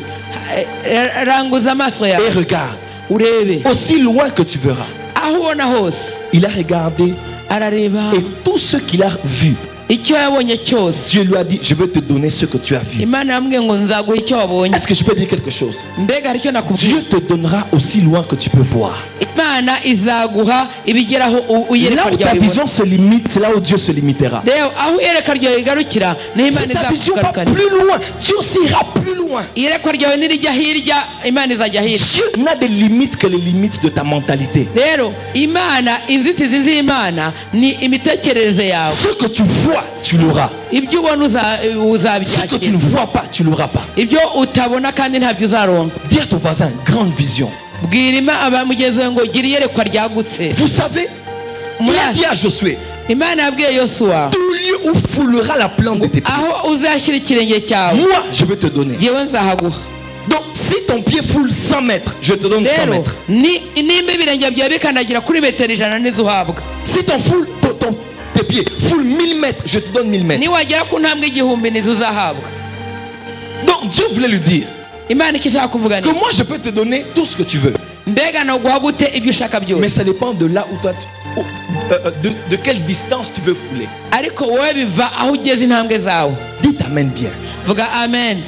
ranguza amaso et yawe regarde. urebe Aussi loin que tu verras. aho ubona hose. Il a regardé Arareba et tout ce qu'il a vu, icyo yabonye cyose. Dieu lui a dit, je vais te donner ce que tu as vu. Imana yambwiye ngo nzaguha icyo wabonye. Est-ce que je peux dire quelque chose? Mbega hari icyo nakubwiye. Dieu te donnera aussi loin que tu peux voir. Imana izaguha ibigeraho Là uyerekwa où ta ryawe vision ibona. se limite, c'est là où Dieu se limitera. Rero aho iyerekwa ryawe rigarukira niho Si Imana ta vision va izakugarukana. plus loin, Dieu aussi ira plus loin. Iyerekwa ryawe nirijya hirya Imana izajya hirya. Dieu n'a des limites que les limites de ta mentalité. Rero Imana, inzitizi z'Imana ni imitekerereze yawe. Ce que tu vois, tu l'auras. Ibyo ubona Ce que tu ne uzabyakira, vois pas, tu l'auras pas. ibyo utabona kandi ntabyo uzaronka. Dis à ton voisin, grande vision. Bwira mugenzi wawe ngo gira iyerekwa ryagutse. Vous savez, il a dit à Josué, Imana yabwiye Yosuwa, tout lieu où foulera la plante de tes pieds, aho uzashyira ikirenge cyawe moi je vais te donner. jyewe nzahaguha. Donc si ton pied foule 100 mètres, je te donne 100 Rero mètres. nimba ibirenge byawe bikandagira kuri metero 100 nizo uhabwa. Si tes pieds foule 1000 mètres, je te donne 1000 mètres. Niwagera ku ntambwe 1000 nizo uzahabwa. Donc Dieu voulait lui dire Imana icyo ishaka kuvuga que ni moi je peux te donner tout ce que tu veux. mbega naguha gute ibyo ushaka Mais byose, ça dépend de là où toi, de quelle distance tu veux fouler. ariko wowe biva aho ugeze intambwe zawe. Dites Amen bien. Vuga amen.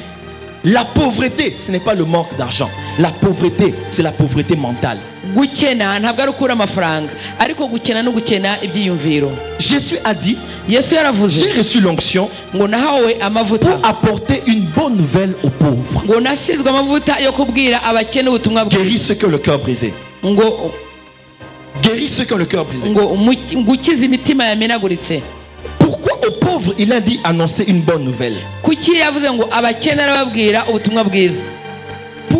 La pauvreté, ce n'est pas le manque d'argent. La pauvreté, c'est la pauvreté mentale. Gukena ntabwo ari ukura amafaranga, ariko gukena no gukena ibyiyumviro. Jésus a dit, Yesu yaravuze j'ai reçu l'onction ngo nahawe amavuta, pour apporter une bonne nouvelle aux pauvres. ngo nasizwe amavuta yo kubwira abakene ubutumwa bwiza, Guéris ceux qui ont le cœur brisé. ngo Guéris ceux qui ont le cœur brisé. gukiza imitima yamenaguritse. Pourquoi aux pauvres il a dit annoncer une bonne nouvelle? Kuki yavuze ngo abakene arababwira ubutumwa bwiza?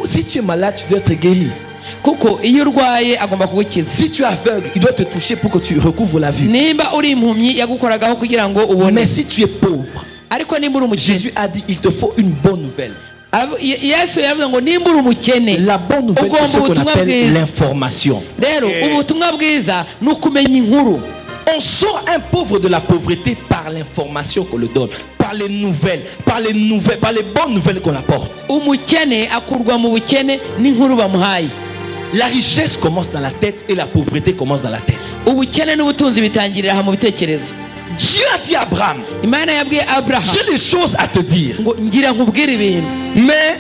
Si tu es malade, tu dois être guéri. Kuko iyo urwaye agomba kugukiza. Si tu es aveugle, il doit te toucher pour que tu recouvres la vue. Nimba uri impumyi yagukoragaho kugira ngo ubone. Mais si tu es pauvre, Ariko nimba uri umukene, Jésus a dit il te faut une bonne nouvelle. Yesu yavuze ngo nimba uri umukene. La bonne nouvelle, c'est ce qu'on appelle l'information. Rero ubutumwa bwiza ni ukumenya inkuru. On sort un pauvre de la pauvreté par l'information qu'on le donne, par les nouvelles, par les bonnes nouvelles qu'on apporte. Umukene akurwa mu bukene n'inkuru bamuhaye. La richesse commence dans la tête et la pauvreté commence dans la tête. Ubukene n'ubutunzi bitangirira mu bitekerezo. Dieu a dit à Abraham, Imana yabwiye Abraham, j'ai des choses à te dire. ngo ngira nkubwire ibintu. Mais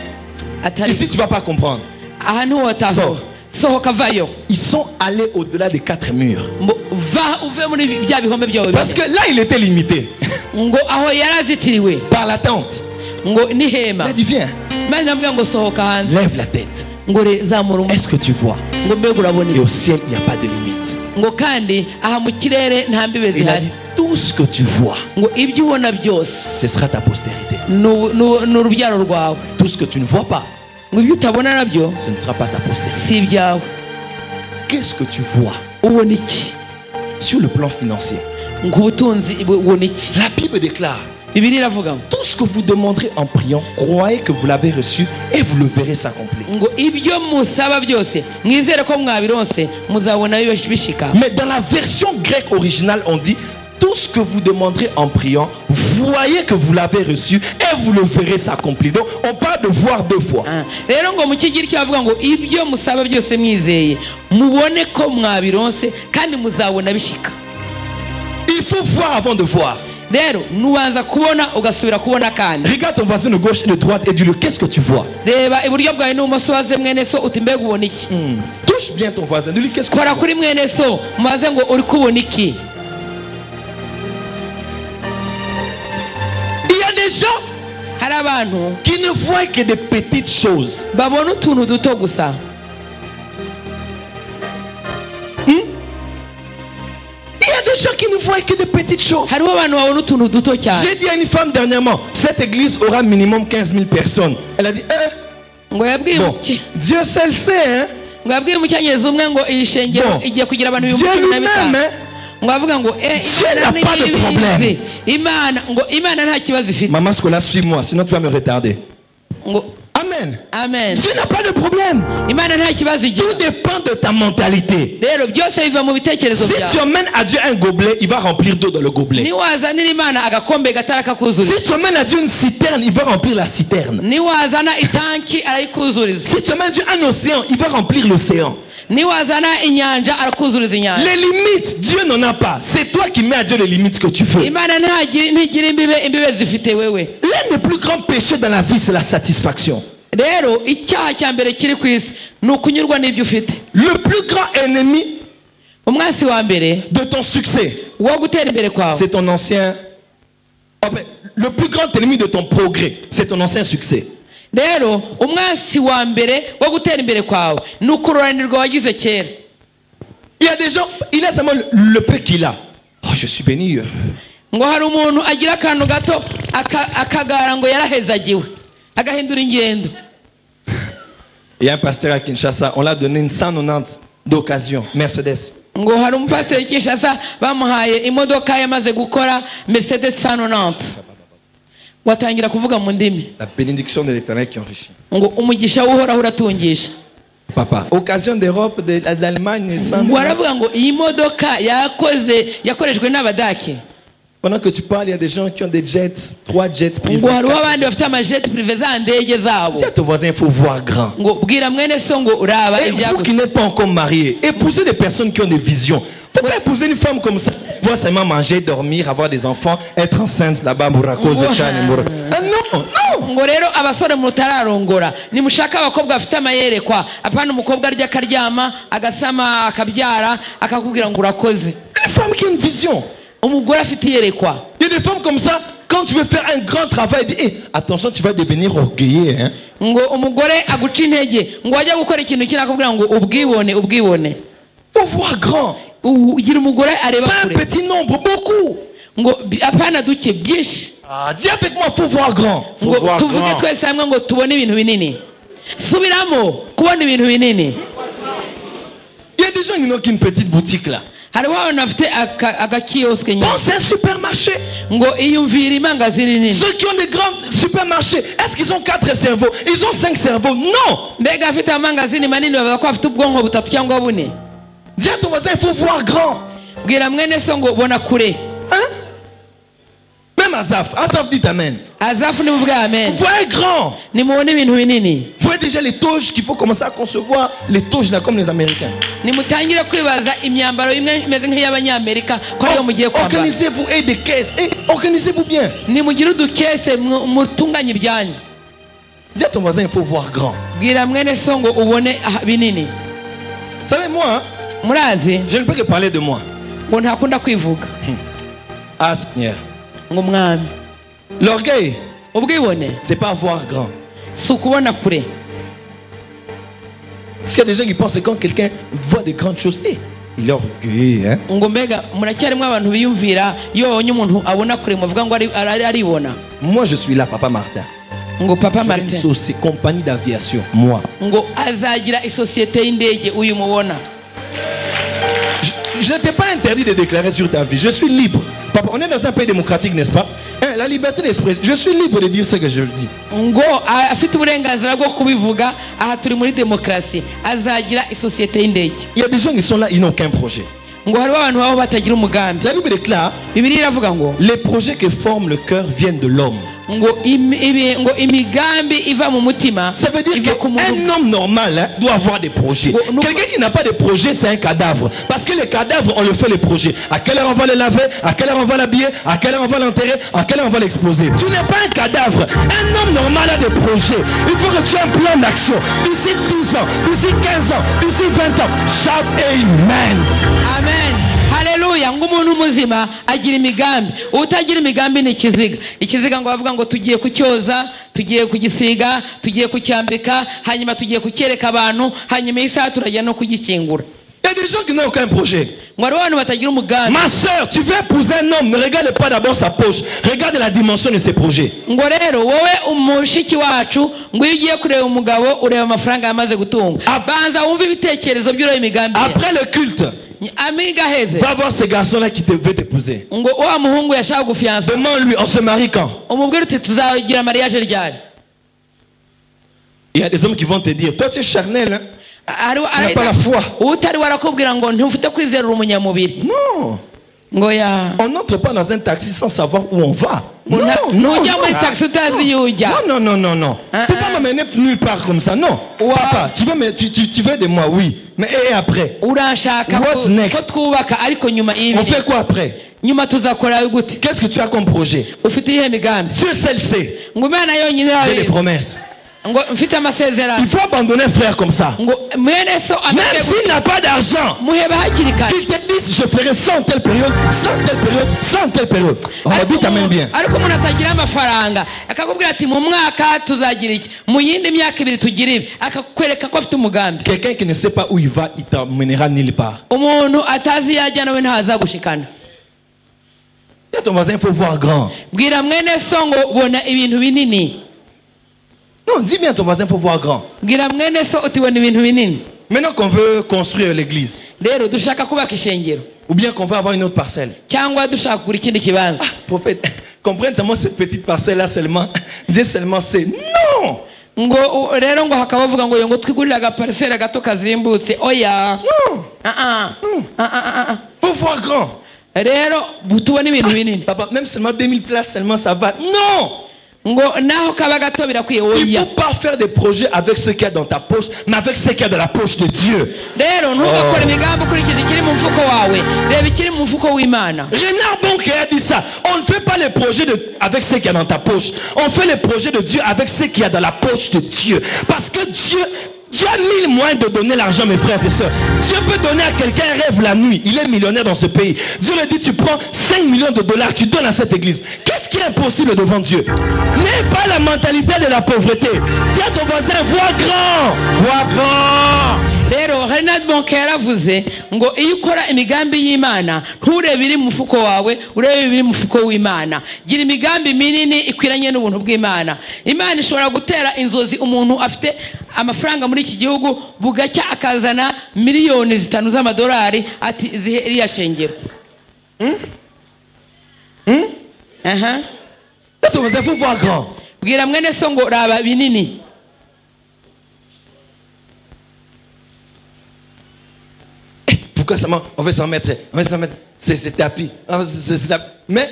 ici tu vas pas comprendre. Aha niho wataho. Sohoka vayo. Ils sont allés au-delà des 4 murs. Va uve muri bya bihombe byawe. Parce que là il était limité. Ngo aho yarazitiriwe par la tente. Ngo ni hema. Il a dit viens. Imana yabwiye ngo sohoka hanze. Lève la tête. Est-ce que tu vois? Et au ciel, il n'y a pas de limite. Il a dit tout ce que tu vois, ce sera ta postérité. Tout ce que tu ne vois pas, ce ne sera pas ta postérité. Qu'est-ce que tu vois sur le plan financier? La Bible déclare: tout ce que vous demanderez en priant, croyez que vous l'avez reçu et vous le verrez s'accomplir. Mais dans la version grecque originale, on dit: tout ce que vous demanderez en priant, voyez que vous l'avez reçu et vous le verrez s'accomplir. Donc on parle de voir 2 fois. Il faut voir avant de voir. Regarde ton voisin de gauche et de droite et dis-le: qu'est-ce que tu vois? Touche bien ton voisin, dis-lui: qu'est-ce que tu vois? Il y a des gens qui ne voient que des petites choses. Des gens qui ne voient que des petites choses. J'ai dit à une femme dernièrement: cette église aura minimum 15 000 personnes. Elle a dit: bon, Dieu seul sait, hein? Bon, Dieu lui-même, hein? Dieu n'a pas de problème. Maman Scola, suis-moi, sinon tu vas me retarder. Amen. Amen. Dieu n'a pas de problème. Tout dépend de ta mentalité. Si tu amènes à Dieu un gobelet, il va remplir d'eau dans le gobelet. Si tu amènes à Dieu une citerne, il va remplir la citerne. Si tu amènes à Dieu un océan, il va remplir l'océan. Les limites, Dieu n'en a pas. C'est toi qui mets à Dieu les limites que tu veux. L'un des plus grands péchés dans la vie, c'est la satisfaction. Le plus grand ennemi de ton succès, c'est ton ancien. Le plus grand ennemi de ton progrès, c'est ton ancien succès. Il y a des gens, il a seulement le peu qu'il a. Oh, je suis béni. Il y a un pasteur à Kinshasa, on l'a donné une 190 d'occasion, Mercedes. La bénédiction de l'Éternel qui enrichit. Papa, occasion d'Europe, d'Allemagne, pendant que tu parles, il y a des gens qui ont des jets, 3 jets privés. Dis à ton voisin: il faut voir grand. Et vous qui n'êtes pas encore mariés, épousez des personnes qui ont des visions. Il ne faut pas épouser une femme comme ça, voir seulement manger, dormir, avoir des enfants, être enceinte là-bas, non, non. Une femme qui a une vision. Il y a des femmes comme ça, quand tu veux faire un grand travail, dis: hey, attention, tu vas devenir orgueilleux, hein? Faut voir grand. Pas un petit nombre, beaucoup. Ah, dis avec moi: faut voir grand. Faut voir grand. Il y a des gens qui n'ont qu'une petite boutique là. hariho abantu bafite agakiyosike nyuma Pense à un supermarché. ngo iyumvire imangazini nini. Ceux qui ont des grands supermarchés, est-ce qu'ils ont 4 cerveaux? Ils ont 5 cerveaux? Non. mbega afite amangazini manini bavuga ko afite ubwonko butatu cyangwa bune. Dis à ton voisin, il faut voir grand. bwira mwene so ngo bona kure. Hein? Même Azaf dit amen. azafu nimuvuga amen. Vous voyez grand. nimubone ibintu binini. Vous voyez déjà les toges qu'il faut commencer à concevoir. Les toges là comme les Américains. nimutangire kwibaza imyambaro imwe imeze nk'iy'abanyamerika ko ariyo mugiye kwambara. Organisez-vous et des caisses. Et organisez-vous bien. nimugire udukese mutunganye ibyanyu. Dis à ton voisin, il faut voir grand. bwira mwene so ngo ubone binini. Vous savez, moi, hein, murazi je ne peux que parler de moi. ngo ntakunda kwivuga. Ah Seigneur. ngo mwami. L'orgueil, ubwibone c'est pas voir grand. si ukubona kure. Parce qu'il y a des gens qui pensent que quand quelqu'un voit des grandes choses, il est orgueilleux. Hein? ngo mbega muracyarimo abantu biyumvira iyo babonye umuntu abona kure muvuga ngo aribona. Moi, je suis là, Papa Martin. ngo papa J'ai une Martin compagnie d'aviation. Moi. ngo azagira isosiyete y'indege uyu mubona. Je n'étais pas interdit de déclarer sur ta vie. Je suis libre. Papa, on est dans un pays démocratique, n'est-ce pas? Hein, la liberté d'expression. Je suis libre de dire ce que je dis. ngo afite uburenganzira bwo kubivuga. aha turi muri demokarasi. azagira isosiyete y'indege. Il y a des gens qui sont là, ils n'ont qu'un projet. ngo hariho abantu baba batagira umugambi. La Bible déclare, bibiliya iravuga ngo les projets que forme le cœur viennent de l'homme. ngo imigambi iva mu mutima Ça veut dire iva ku muntu. qu'un homme normal hein, doit avoir des projets. Quelqu'un qui n'a pas de projet, c'est un cadavre. Parce que les cadavres, on le fait les projets. À quelle heure on va le laver? À quelle heure on va l'habiller? À quelle heure on va l'enterrer? À quelle heure on va l'exposer? Tu n'es pas un cadavre. Un homme normal a des projets. Il faut que tu aies un plan d'action. D'ici 10 ans, d'ici 15 ans, d'ici 20 ans. Shout Amen. amen. haleluya. ngo umuntu muzima agira imigambi. utagira imigambi ni ikiziga. ikiziga ngo bavuga ngo tugiye kucyoza, tugiye kugisiga, tugiye kucyambika, hanyuma tugiye kucyereka abantu, hanyuma isaha turajya no kugikingura. Il y a des gens qui n'ont aucun projet. ngo hariho abantu batagira umugambi. Ma soeur, tu veux épouser un homme, ne regarde pas d'abord sa poche. Regarde la dimension de ses projets. ngo rero wowe umushiki wacu ngo iyo ugiye kureba umugabo ureba amafaranga yamaze gutunga. banza wumve ibitekerezo by'uriya imigambi. Après le culte, amiga heze va voir ce garçon-là qui veut t'épouser. ngo wa muhungu yashaka gufianza. Demande-lui, on se marie quand? umubwire uti tuzagira mariage ryari. Il y a des hommes qui vont te dire, toi tu es charnel, hein? Tu n'as pas la foi. utari warakubwira ngo ntumfite kwizera umunyamubiri. Non. ngo ya On n'entre pas dans un taxi sans savoir où on va. Non, non, non. ujya muri taxi utazi iyo ujya. Non, non, non, non. Tu peux pas m'amener nulle part comme ça, non. Papa, tu veux de moi, oui. Mais et après? urashaka What's next? ko twubaka ariko nyuma On ibi fait quoi après? nyuma tuzakora gute? Qu'est-ce que tu as comme projet? ufite ihe migambi? Dieu seul sait. ngo Imana yonyine J'ai des irabizi. promesses. ngo mfite amasezerano. Il faut abandonner un frère comme ça. ngo mwene so Même s'il n'a pas d'argent, muheba hakiri kare. qu'il te dise je ferai ça en telle période, ça en telle période, ça en telle période. On va dire t'amènes bien. ariko umuntu atagira amafaranga akakubwira ati mu mwaka tuzagira iki, mu yindi myaka ibiri tugira ibi, akakwereka ko afite umugambi. Quelqu'un qui ne sait pas où il va, il t'emmènera nulle part. umuntu atazi yajya nawe ntaza gushikana. Dis à ton voisin, il faut voir grand. bwira mwene so ngo bona ibintu binini. Non, dis bien à ton voisin, il faut voir grand. bwira mwene so uti bona ibintu binini. Maintenant qu'on veut construire l'église, rero dushaka kubaka ishengero ou bien qu'on veut avoir une autre parcelle. cyangwa dushaka kugura ikindi kibanza. Prophète, comprenne seulement cette petite parcelle-là seulement. Dieu seulement sait. Non! ngo rero ngo hakaba bavuga ngo ngo twigurire agaparisera gato kazimbutse. oya. Non! Faut voir grand. rero tubona ibintu binini. Papa, même seulement 2000 places seulement ça va. Non! ngo naho kaba gato birakwiye. Il ne oya. faut pas faire des projets avec ce qu'il y a dans ta poche, mais avec ce qu'il y a dans la poche de Dieu. rero ntugakore imigambi ukurikije ikiri mu mfuko wawe, reba ikiri mu mfuko w'Imana. Renard Bonke a dit ça. On ne fait pas les projets avec ce qu'il y a dans ta poche. On fait les projets de Dieu avec ce qu'il y a dans la poche de Dieu. Parce que Dieu a 1000 moyens de donner l'argent, mes frères et sœurs. Dieu peut donner à quelqu'un un rêve la nuit. Il est millionnaire dans ce pays. Dieu lui dit, tu prends 5 millions de dollars, tu donnes à cette église. Qu'est-ce qui est impossible devant Dieu? N'aie pas la mentalité de la pauvreté. Dis à ton voisin, vois grand. Vois grand. rero Reinhard Bonke yaravuze ngo iyo ukora imigambi y'Imana nturebe iri mu mufuko wawe, urebe ibiri mu mufuko w'Imana. Gira imigambi minini ikwiranye n'ubuntu bw'Imana. Imana ishobora gutera inzozi umuntu afite amafaranga muri iki gihugu, bugacya akazana miliyoni 5 z'amadolari ati zihe iriya shengero. Vous avez voir grand. Bwira mwene so ngo raba binini. Pourquoi ça on veut s'en mettre, c'est tapis. Mais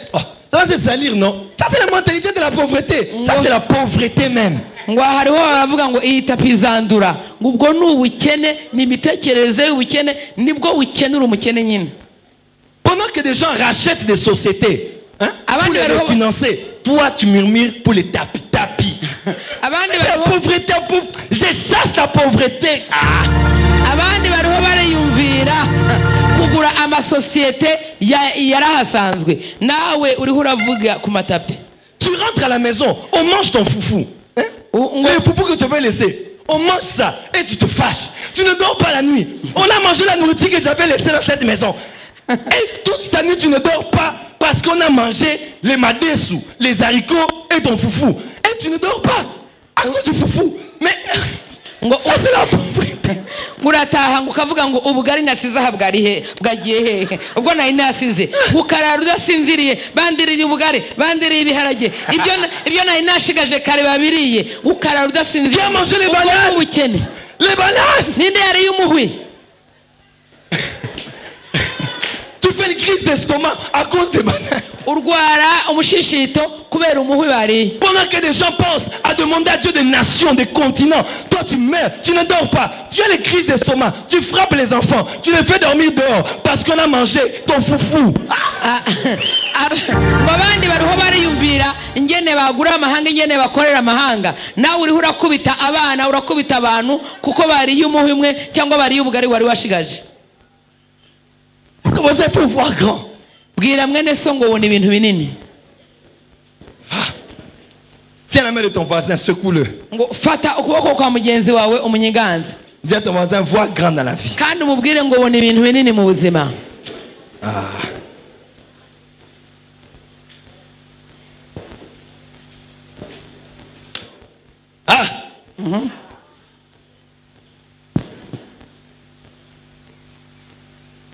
ça va se salir, non? Ça c'est la mentalité de la pauvreté. Ça c'est la pauvreté même. Ngo hariho baravuga ngo iyi tapi zandura. Ubwo n'ubukene n'imitekerereze y'ubukene nibwo bukenura umukene nyine. Pendant que des gens rachètent des sociétés, hein, pour les refinancer, toi tu murmures pour les tapis. C'est la pauvreté. Je chasse la pauvreté. Abandi bariho bariyumvira kugura amasosiyete yarahasanzwe, nawe uriho uravuga ku matapi. Tu rentres à la maison, on mange ton foufou, hein? Le foufou que tu veux laisser, on mange ça et tu te fâches. Tu ne dors pas la nuit. On a mangé la nourriture que j'avais laissée dans cette maison. Et toute cette nuit tu ne dors pas parce qu'on a mangé les madessous, les haricots et ton foufou. Et tu ne dors pas à cause du foufou. Mais ça c'est la pauvreté. Urataha ukavuga ngo ubugari nasize habwarihe bwagiye he ubwo nari nasize ukarara udasinziriye bandiririye ubugari bandiririye ibiharage ibyo nari nashigaje kare babiriye ukarara udasinziriye. Viens manger les bananes. Les bananes. Ninde yari y'umuhwi? Tu fais une crise d'estomac à cause des bananes. Urwara umushishito kubera umuhwi bari. Pendant que des gens pensent à demander à Dieu des nations, des continents, toi tu meurs, tu ne dors pas, tu as les crises d'estomac, tu frappes les enfants, tu les fais dormir dehors parce qu'on a mangé ton foufou. Babandi bariho bariyumvira ingene bagura amahanga ingene bakorera amahanga, nawe uriho urakubita abana urakubita abantu kuko bari y'umuhwi umwe cyangwa bari y'ubugari wari washigaje. Comment ça il faut voir grand? Bwira mwene so ngo ubona ibintu binini. Tiens la main de ton voisin, secoue-le. Ngo fata ukuboko kwa mugenzi wawe umunyiganza. Dis à ton voisin, vois grand dans la vie. Kandi umubwire ngo ubona ibintu binini mu buzima.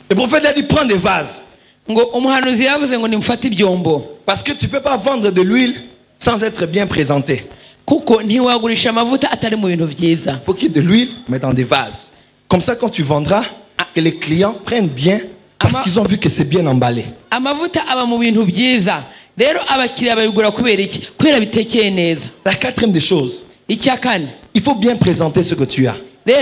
Le prophète a dit prends des vases. Parce que tu ne peux pas vendre de l'huile sans être bien présenté. Il faut qu'il y ait de l'huile, mais dans des vases. Comme ça, quand tu vendras, que les clients prennent bien parce qu'ils ont vu que c'est bien emballé. La quatrième des choses, il faut bien présenter ce que tu as. Vous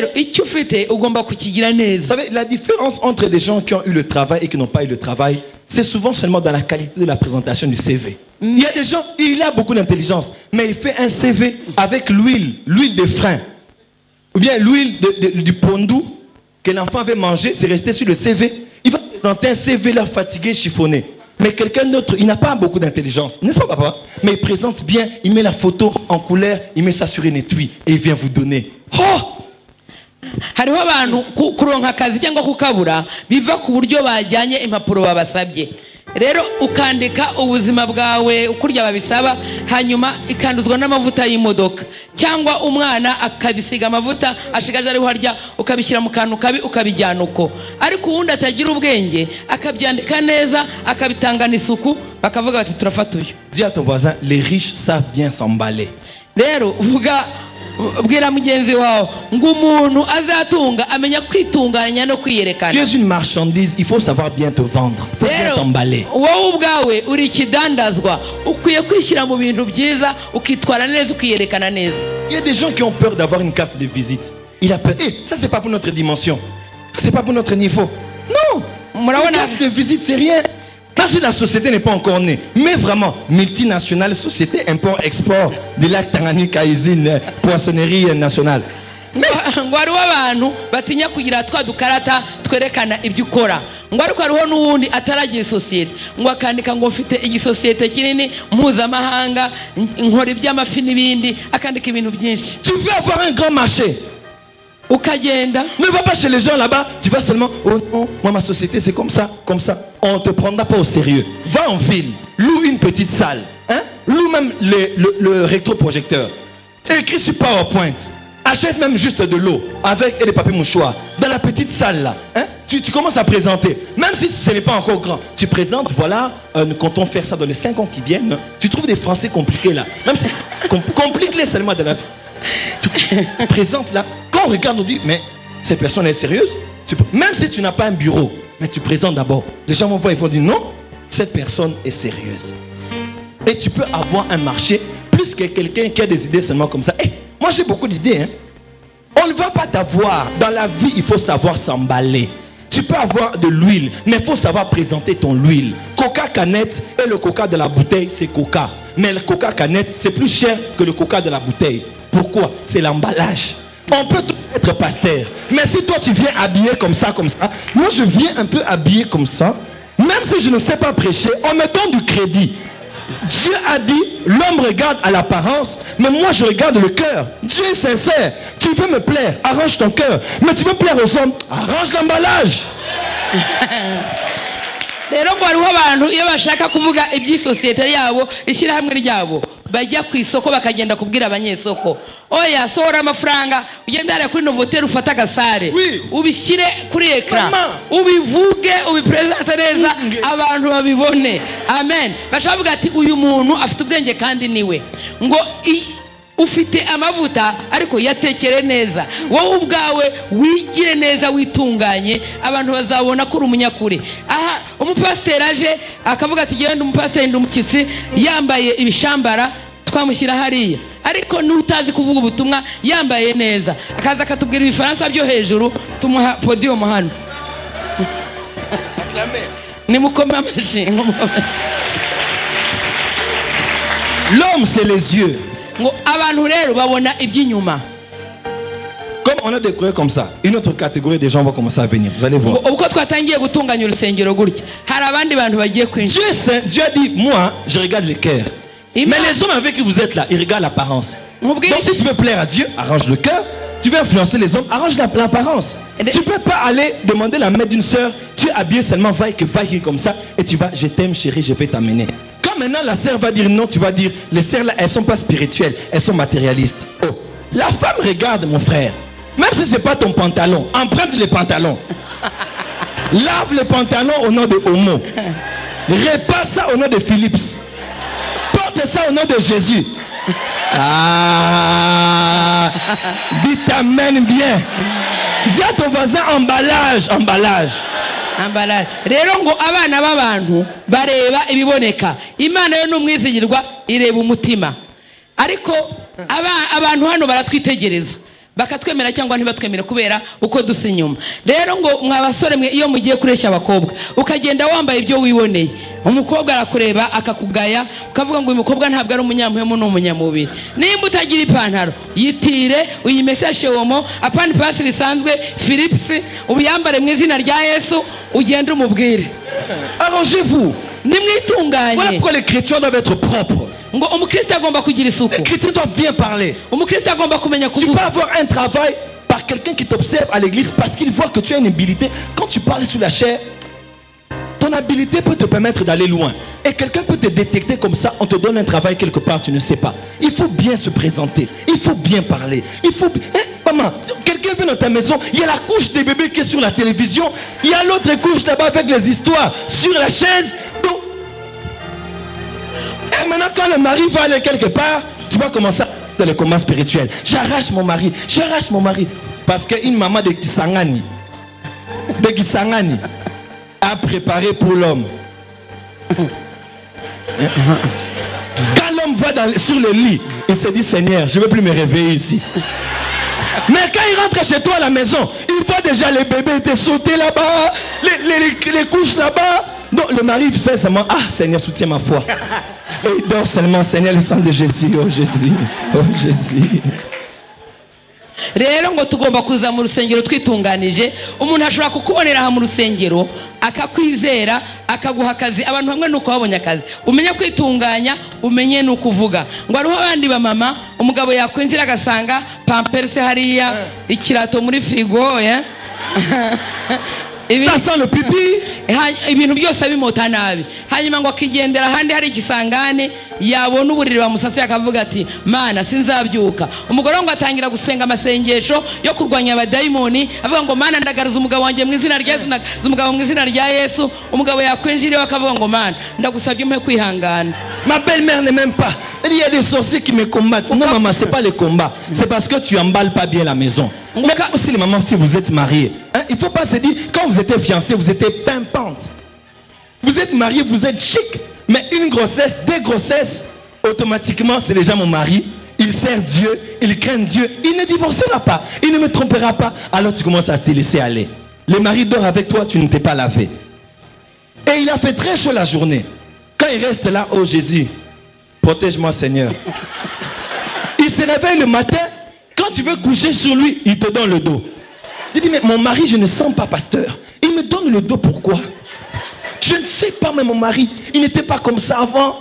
savez, la différence entre des gens qui ont eu le travail et qui n'ont pas eu le travail, c'est souvent seulement dans la qualité de la présentation du CV. Il y a des gens, il a beaucoup d'intelligence, mais il fait un CV avec l'huile de frein. Ou bien l'huile du pondou que l'enfant avait mangé, c'est resté sur le CV. Il va présenter un CV là fatigué, chiffonné. Mais quelqu'un d'autre, il n'a pas beaucoup d'intelligence, n'est-ce pas papa? Mais il présente bien, il met la photo en couleur, il met ça sur une étui et il vient vous donner. Oh! Hariho abantu kuronka akazi cyangwa kukabura biva ku buryo bajyanye impapuro babasabye. Rero ukandika ubuzima bwawe ukurya babisaba, hanyuma ikanduzwa n'amavuta y'imodoka cyangwa umwana akabisiga amavuta ashigaje ari harya ukabishyira mu kantu kabi ukabijyana uko. Ariko uwundi atagira ubwenge akabyandika neza akabitangana isuku bakavuga bati turafata uyu. Dis à ton voisin, les riches savent bien s'emballer. Rero vuga bwira mugenzi wawe ngo umuntu azatunga amenya kwitunganya no kwiyerekana. Tu es une marchandise, il faut savoir bien te vendre, il faut bien t'emballer. Wowe ubwawe uri ikidandazwa ukwiye kwishyira mu bintu byiza ukitwara neza ukiyerekana neza. Il y a des gens qui ont peur d'avoir une carte de visite. Il a peur. Ça c'est pas pour notre dimension. C'est pas pour notre niveau. Non. Une carte de visite c'est rien. Même si la société n'est pas encore née, mais vraiment, multinationale, société, import-export, de lac Tanganyika, usine, poissonnerie nationale. Ngo hariho abantu batinya kugira twa dukarata twerekana ibyo ukora. Ngo ariko hariho n'uwundi ataragira isosiyete ngo akandika ngo mfite igisosiyete kinini mpuzamahanga nkora iby'amafi n'ibindi akandika ibintu byinshi. Tu veux avoir un grand marché? Ne va pas chez les gens là-bas, tu vas seulement, oh non, moi ma société c'est comme ça, comme ça. On ne te prendra pas au sérieux. Va en ville, loue une petite salle, hein? Loue même le rétroprojecteur. Écris sur PowerPoint. Achète même juste de l'eau avec et des papiers mouchoirs. Dans la petite salle là, hein? Tu commences à présenter. Même si ce n'est pas encore grand, tu présentes, voilà, nous comptons faire ça dans les 5 ans qui viennent. Tu trouves des français compliqués là. Même si, complique-les seulement de la vie. Tu présentes là. Quand on regarde, on dit, mais cette personne est sérieuse. Même si tu n'as pas un bureau, mais tu présentes d'abord. Les gens vont voir, ils vont dire, non, cette personne est sérieuse. Et tu peux avoir un marché plus que quelqu'un qui a des idées seulement comme ça. Hey, moi j'ai beaucoup d'idées. Hein. On ne va pas t'avoir. Dans la vie, il faut savoir s'emballer. Tu peux avoir de l'huile, mais il faut savoir présenter ton huile. Coca canette et le coca de la bouteille, c'est coca. Mais le coca canette, c'est plus cher que le coca de la bouteille. Pourquoi? C'est l'emballage. On peut être pasteur. Mais si toi tu viens habillé comme ça, moi je viens un peu habillé comme ça, même si je ne sais pas prêcher, en mettant du crédit. Dieu a dit, l'homme regarde à l'apparence, mais moi je regarde le cœur. Dieu est sincère. Tu veux me plaire, arrange ton cœur. Mais tu veux plaire aux hommes, arrange l'emballage. rero ngo hariho abantu iyo bashaka kuvuga iby'isosiyete yabo ishyirahamwe ryabo bajya ku isoko bakagenda kubwira abanyesoko oya sohora amafaranga ugenda hariya kuri Novotel ufata agasare ubishyire kuri ekara ubivuge ubipresente neza abantu babibone amen bashavuga ati uyu muntu afite ubwenge kandi niwe ngo ufite amavuta ariko yatekere neza wowe ubwawe wigire neza witunganye abantu bazabona ko uri umunyakuri aha umupasiteri aje akavuga ati genda umupasiteri ndumukitsi yambaye ibishambara twamushyira hariya ariko n'utazi kuvuga ubutumwa yambaye neza akaza akatubwira ibifaransa byo hejuru tumuha podium hano ni mukoma amashi l'homme c'est les yeux. Comme on a décoré comme ça, une autre catégorie de gens va commencer à venir. Vous allez voir. Dieu a dit, moi, je regarde le cœur. Mais les hommes avec qui vous êtes là, ils regardent l'apparence. Donc si tu veux plaire à Dieu, arrange le cœur. Tu veux influencer les hommes, arrange l'apparence. Tu ne peux pas aller demander la main d'une soeur. Tu es habillé seulement, vaille comme ça. Et tu vas, je t'aime chérie, je vais t'amener. Maintenant la sœur va dire non, tu vas dire les sœurs là elles sont pas spirituelles, elles sont matérialistes. Oh, la femme regarde mon frère, même si c'est pas ton pantalon, emprunte les pantalons, lave les pantalons au nom de Homo, repasse ça au nom de Philips, porte ça au nom de Jésus. Ah, dis t'amène bien, dis à ton voisin emballage. Rero ngo abana b'abantu bareba ibiboneka Imana yo n'umwizigirwa ireba umutima ariko abantu hano baratwitegereza bakatwemera cyangwa ntibatwemere kubera uko dusa inyuma rero ngo mwabasore mwe iyo mugiye kureshya abakobwa ukagenda wambaye ibyo wiboneye umukobwa arakureba akakugaya ukavuga ngo uyu mukobwa ntabwo ari umunyamuhemu n'umunyamubiri nimba utagira ipantaro yitire uyimeseshe womo apana pasi risanzwe Philips ubiyambare mu izina rya Yesu ugende umubwire arrangez-vous. Nimwitunganye. Voilà pourquoi les chrétiens doivent être propres. Les chrétiens doivent bien parler. Tu peux avoir un travail par quelqu'un qui t'observe à l'église parce qu'il voit que tu as une habilité. Quand tu parles sur la chair, ton habilité peut te permettre d'aller loin. Et quelqu'un peut te détecter comme ça, on te donne un travail quelque part, tu ne sais pas. Il faut bien se présenter, il faut bien parler. Il faut... maman, quelqu'un vient dans ta maison, il y a la couche des bébés qui est sur la télévision, il y a l'autre couche là-bas avec les histoires sur la chaise. Donc... Et maintenant quand le mari va aller quelque part, tu vas commencer dans le combat spirituel. J'arrache mon mari. Parce qu'une maman de Kisangani a préparé pour l'homme. Quand l'homme va sur le lit, il se dit Seigneur, je ne veux plus me réveiller ici. Mais quand il rentre chez toi à la maison, il voit déjà les bébés te sauter là-bas, les couches là-bas. Donc le mari fait seulement, ah Seigneur, soutiens ma foi. Et il dort seulement, Seigneur, le sang de Jésus, oh Jésus, oh Jésus. rero ngo tugomba kuza mu rusengero twitunganije. Umuntu ashobora kukubonera aha mu rusengero akakwizera akaguha akazi. Abantu bamwe nuko babonye akazi, umenye kwitunganya, umenye nukuvuga. Ngo ariho abandi ba mama, umugabo yakwinjira agasanga pamperse hariya, ikirato muri frigo ya ça sent le pipi, ibintu byose bimota nabi. Hanyuma ngo akigendera ahandi hari ikisangane, yabona uburiri bamusase akavuga ati mana sinzabyuka. Umugore ngo atangira gusenga amasengesho yo kurwanya abadayimoni, avuga ngo mana ndagaruza umugabo wanjye mu izina rya Yesu, umugabo mu izina rya Yesu. Umugabo yakwinjiriye akavuga ngo mana ndagusabye umpe kwihangana. Ma belle-mère n'est même pas. Il y a des sorciers qui me combattent. Non maman, c'est pas le combat, c'est parce que tu emballes pas bien la maison. Même aussi les mamans, si vous êtes mariés, hein, il faut pas se dire quand vous étiez fiancés, vous étiez pimpante. Vous êtes mariés, vous êtes chic. Mais une grossesse, deux grossesses, automatiquement, c'est déjà mon mari. Il sert Dieu, il craint Dieu. Il ne divorcera pas, il ne me trompera pas. Alors tu commences à te laisser aller. Le mari dort avec toi, tu ne t'es pas lavé. Et il a fait très chaud la journée. Quand il reste là, oh Jésus, protège-moi Seigneur. Il se réveille le matin, quand tu veux coucher sur lui, il te donne le dos. Je dis, mais mon mari, je ne sens pas, pasteur. Il me donne le dos, pourquoi? Je ne sais pas, mais mon mari, il n'était pas comme ça avant.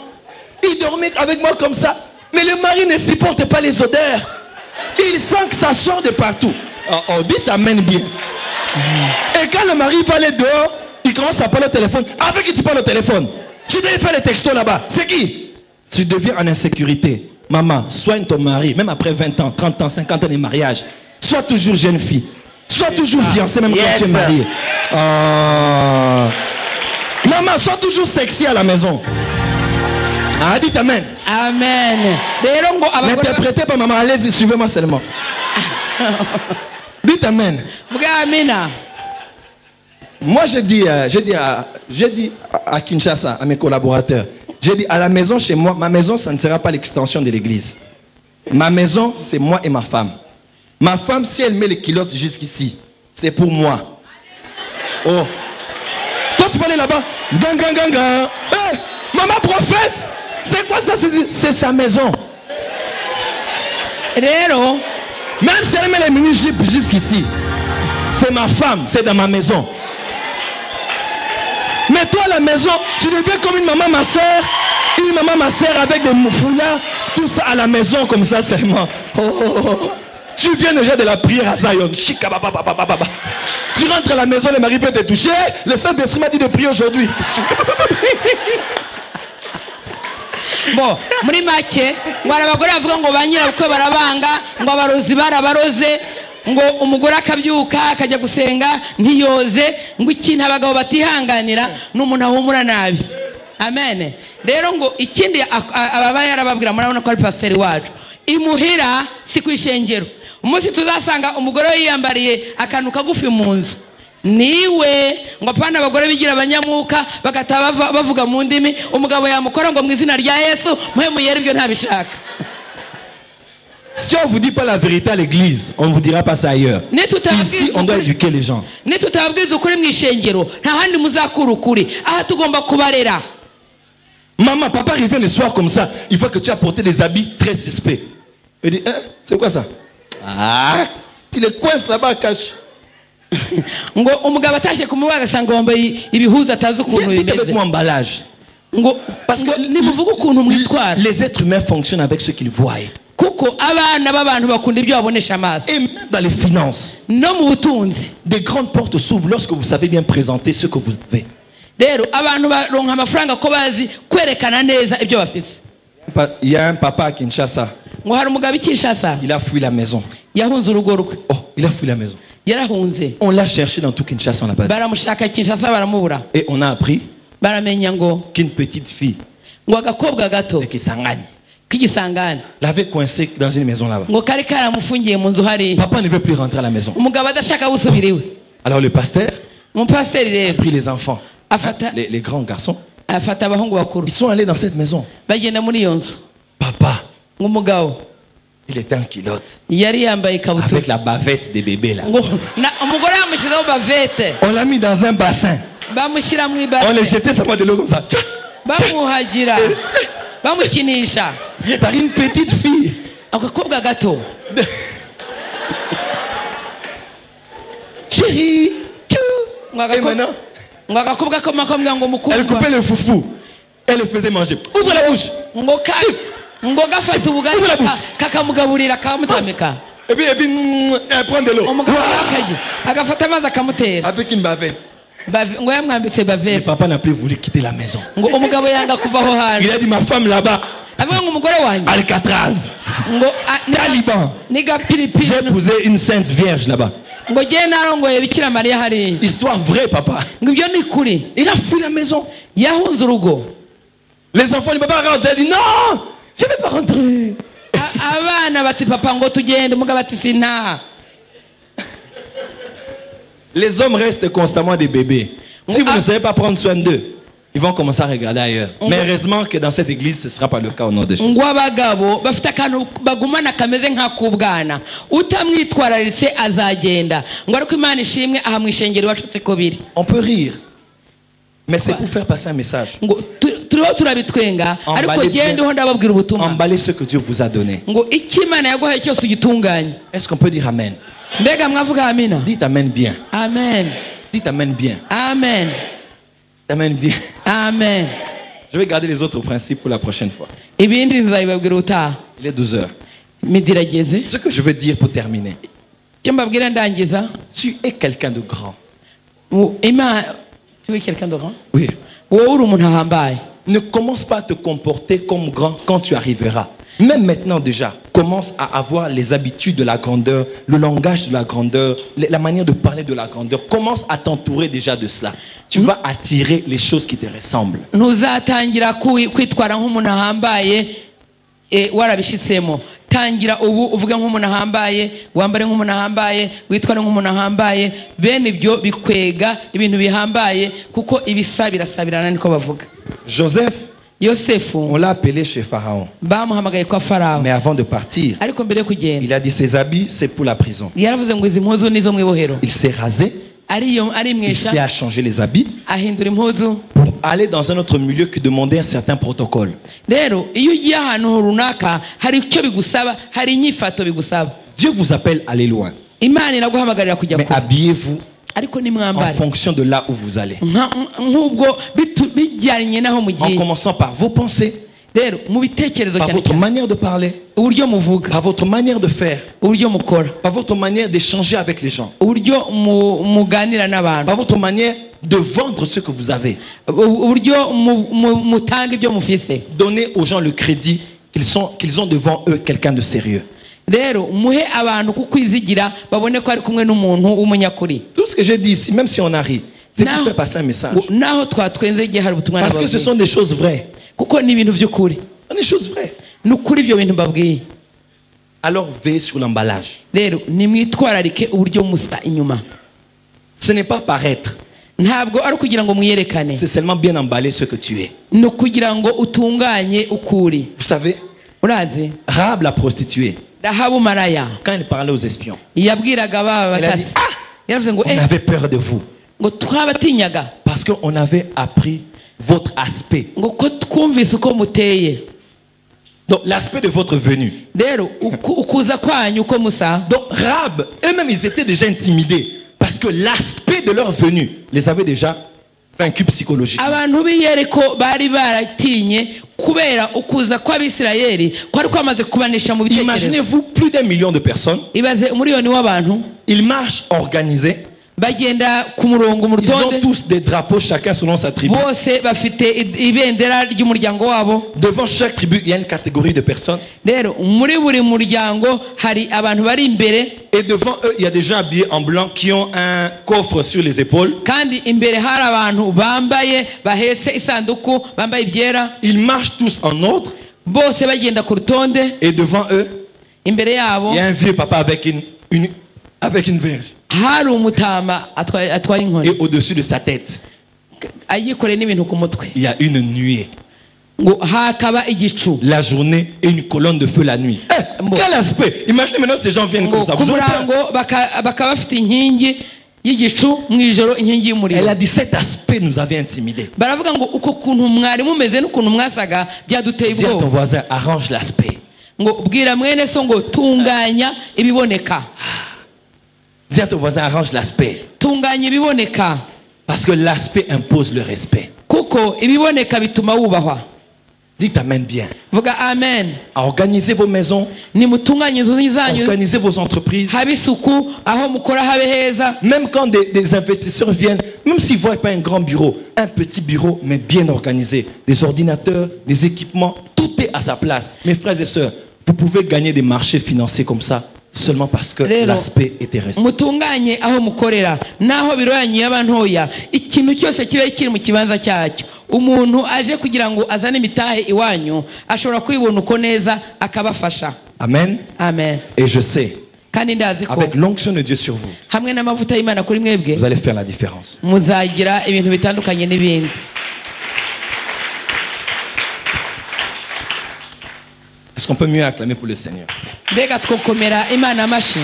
Il dormait avec moi comme ça. Mais le mari ne supporte pas les odeurs. Il sent que ça sort de partout. Oh, dites amen bien. Et quand le mari va aller dehors, il commence à parler au téléphone. Avec qui tu parles au téléphone? Tu devais faire les textos là-bas. C'est qui? Tu deviens en insécurité. Maman, soigne ton mari, même après 20 ans, 30 ans, 50 ans de mariage. Sois toujours jeune fille. Sois toujours fiancée, même quand tu es mariée. Maman, sois toujours sexy à la maison. Ah, dites amen. Amen. N'interprétez pas maman, allez-y, suivez-moi seulement. Dites amen. Moi, je dis à Kinshasa, à mes collaborateurs, j'ai dit à la maison chez moi, ma maison, ça ne sera pas l'extension de l'église. Ma maison, c'est moi et ma femme. Ma femme, si elle met les culottes jusqu'ici, c'est pour moi. Oh. Toi, tu peux aller là-bas. Gang, gang, gang, gang. Hey, maman prophète, c'est quoi ça? C'est sa maison. Rero. Même si elle met les mini-jupes jusqu'ici, c'est ma femme, c'est dans ma maison. Mais toi, à la maison, tu deviens comme une maman, ma soeur. Une maman, ma soeur, avec des moufoulas. Tout ça à la maison, comme ça seulement. Oh, oh, oh. Tu viens déjà de la prière à Zion. Tu rentres à la maison, le mari peut te toucher. Le Saint-Esprit m'a dit de prier aujourd'hui. Bon, muri make, wala bagore bavuga ngo banyira uko barabanga, ngo abarozi barabaroze. Ngo umugore akabyuka akajya gusenga ntiyoze, ngo ikintu abagabo batihanganira n'umuntu ahumura nabi. Amen. Rero ngo ikindi ababa yarababwira, murabona ko ari pasiteri wacu, imuhira si kwishengero. Umunsi tuzasanga umugore yiyambariye akantu kagufi mu nzu, niwe ngo apana abagore bigira abanyamuka bagata bavuga mu ndimi, umugabo yamukora ngo mu izina rya Yesu muhe muyere ibyo ntabishaka. Si on ne vous dit pas la vérité à l'église, on ne vous dira pas ça ailleurs. Ici, on doit éduquer les gens. Maman, papa revient le soir comme ça. Il faut que tu aies porté des habits très suspects. Il dit, hein, c'est quoi ça? Ah, tu les coinces là-bas, cache. Ngo umugabo atashye kumubaga gasanga wambaye ibihuza atazi ukuntu bimeze. Dites avec moi emballage. Parce que nimuvuga ukuntu mwitwara. Les êtres humains fonctionnent avec ce qu'ils voient. Kuko abana b'abantu bakunda ibyo babonesha amaso. Et même dans les finances, no mu butunzi, des grandes portes s'ouvrent lorsque vous savez bien présenter ce que vous avez. Rero abantu baronka amafaranga ko bazi kwerekana neza ibyo bafite. Il y a un papa à Kinshasa. Ngo hari umugabo Kinshasa. Il a fui la maison. Yahunze urugo rwe. Oh, il a fui la maison. Yarahunze. On l'a cherché dans tout Kinshasa, on n'a pas. Baramushaka Kinshasa baramubura. Et on a appris baramenya ngo qu'une petite fille ngo agakobwa gato Kisangani l'avait coincé dans une maison là-bas. Papa ne veut plus rentrer à la maison. Alors le pasteur a pris les enfants, les grands garçons. Ils sont allés dans cette maison. Papa, il était en culotte avec la bavette des bébés là. On l'a mis dans un bassin. On l'a jeté, ça va de l'eau comme ça. Par une petite fille. chérie. Et maintenant, elle coupait le foufou. Elle le faisait manger. Ouvre la bouche. Ouvre la bouche. Et puis, elle prend de l'eau. Avec une bavette. Le papa n'a plus voulu quitter la maison. Il a dit, ma femme là-bas, Alcatraz, Taliban, j'ai épousé une sainte vierge là-bas. Histoire vraie, papa. Il a fui la maison. Les enfants, le papa rentre. Il dit non, je ne vais pas rentrer. Les hommes restent constamment des bébés. Si vous ne savez pas prendre soin d'eux, ils vont commencer à regarder ailleurs. Mais heureusement que dans cette église, ce ne sera pas le cas au nom de Jésus. On peut rire, mais c'est pour faire passer un message. Emballez ce que Dieu vous a donné. Est-ce qu'on peut dire Amen? Dites Amen bien. Amen. Dites Amen bien. Amen. Amen bien. Amen. Je vais garder les autres principes pour la prochaine fois. Il est 12 heures. Ce que je veux dire pour terminer. Tu es quelqu'un de grand. Tu es quelqu'un de grand? Oui. Ne commence pas à te comporter comme grand quand tu arriveras. Même maintenant déjà, commence à avoir les habitudes de la grandeur, le langage de la grandeur, la manière de parler de la grandeur. Commence à t'entourer déjà de cela. Tu vas attirer les choses qui te ressemblent. tangira ubu uvuge nk'umuntu ahambaye, wambare nk'umuntu ahambaye, witware nk'umuntu ahambaye. Bene ibyo bikwega ibintu bihambaye, kuko ibisa birasabirana niko bavuga. Joseph, Yosefu, on l'a appelé chez Pharaon. Bamuhamagaye kwa Farao. Mais avant de partir, ariko mbere yo kugenda, il a dit ses habits c'est pour la prison. Yaravuze ngo izi mpuzu nizo mu ibohero. Il s'est rasé. Il s'est à changer les habits pour aller dans un autre milieu qui demandait un certain protocole. Dieu vous appelle à aller loin. Mais habillez-vous en fonction de là où vous allez. En commençant par vos pensées, par votre manière de parler, par votre manière de faire, par votre manière d'échanger avec les gens, par votre manière de vendre ce que vous avez. Donnez aux gens le crédit qu'ils ont devant eux quelqu'un de sérieux. Tout ce que j'ai dit ici, même si on a ri, c'est pour faire passer un message. Parce que ce sont des choses vraies. Des choses vraies. Alors veillez sur l'emballage. Ce n'est pas paraître. C'est seulement bien emballer ce que tu es. Vous savez, Rahab la prostituée, quand elle parlait aux espions, elle a dit, on avait peur de vous parce qu'on avait appris votre aspect. Donc l'aspect de votre venue. Donc Rahab, eux-mêmes ils étaient déjà intimidés parce que l'aspect de leur venue les avait déjà vaincu psychologiquement. Imaginez-vous plus d'1 million de personnes. Ils marchent organisés. Ils ont tous des drapeaux, chacun selon sa tribu. Devant chaque tribu, il y a une catégorie de personnes. Et devant eux, il y a des gens habillés en blanc qui ont un coffre sur les épaules. Ils marchent tous en ordre. Et devant eux, il y a un vieux papa avec une verge. Et au-dessus de sa tête, il y a une nuée. La journée et une colonne de feu la nuit. Quel aspect! Imaginez maintenant ces gens viennent comme ça. Vous elle a dit cet aspect nous avait intimidés. Dis à ton voisin, arrange l'aspect. Dis à ton voisin, arrange l'aspect. tunganya ibiboneka Parce que l'aspect impose le respect. kuko ibiboneka bituma wubahwa. Dites amen bien. Vuga amen. Organisez vos maisons, Nimutunganye inzu zanyu, organisez vos entreprises. habe isuku, aho mukora habe heza. Même quand des investisseurs viennent, même s'ils ne voient pas un grand bureau, un petit bureau, mais bien organisé, des ordinateurs, des équipements, tout est à sa place. Mes frères et sœurs, vous pouvez gagner des marchés financiers comme ça seulement parce que Rero, l'aspect était respecté. mutunganye aho mukorera naho biro yanyu y'abantoya, ikintu cyose kibe kiri mu kibanza cyacyo. Umuntu aje kugira ngo azane imitahe iwanyu ashobora kwibona uko neza akabafasha. Amen. Amen. Et je sais, Kandi ndazi ko avec l'onction de Dieu sur vous, hamwe n'amavuta y'Imana kuri mwebwe vous allez faire la différence. muzagira ibintu bitandukanye n'ibindi. Est-ce qu'on peut mieux acclamer pour le Seigneur? Mbega twokomera Imana amashi.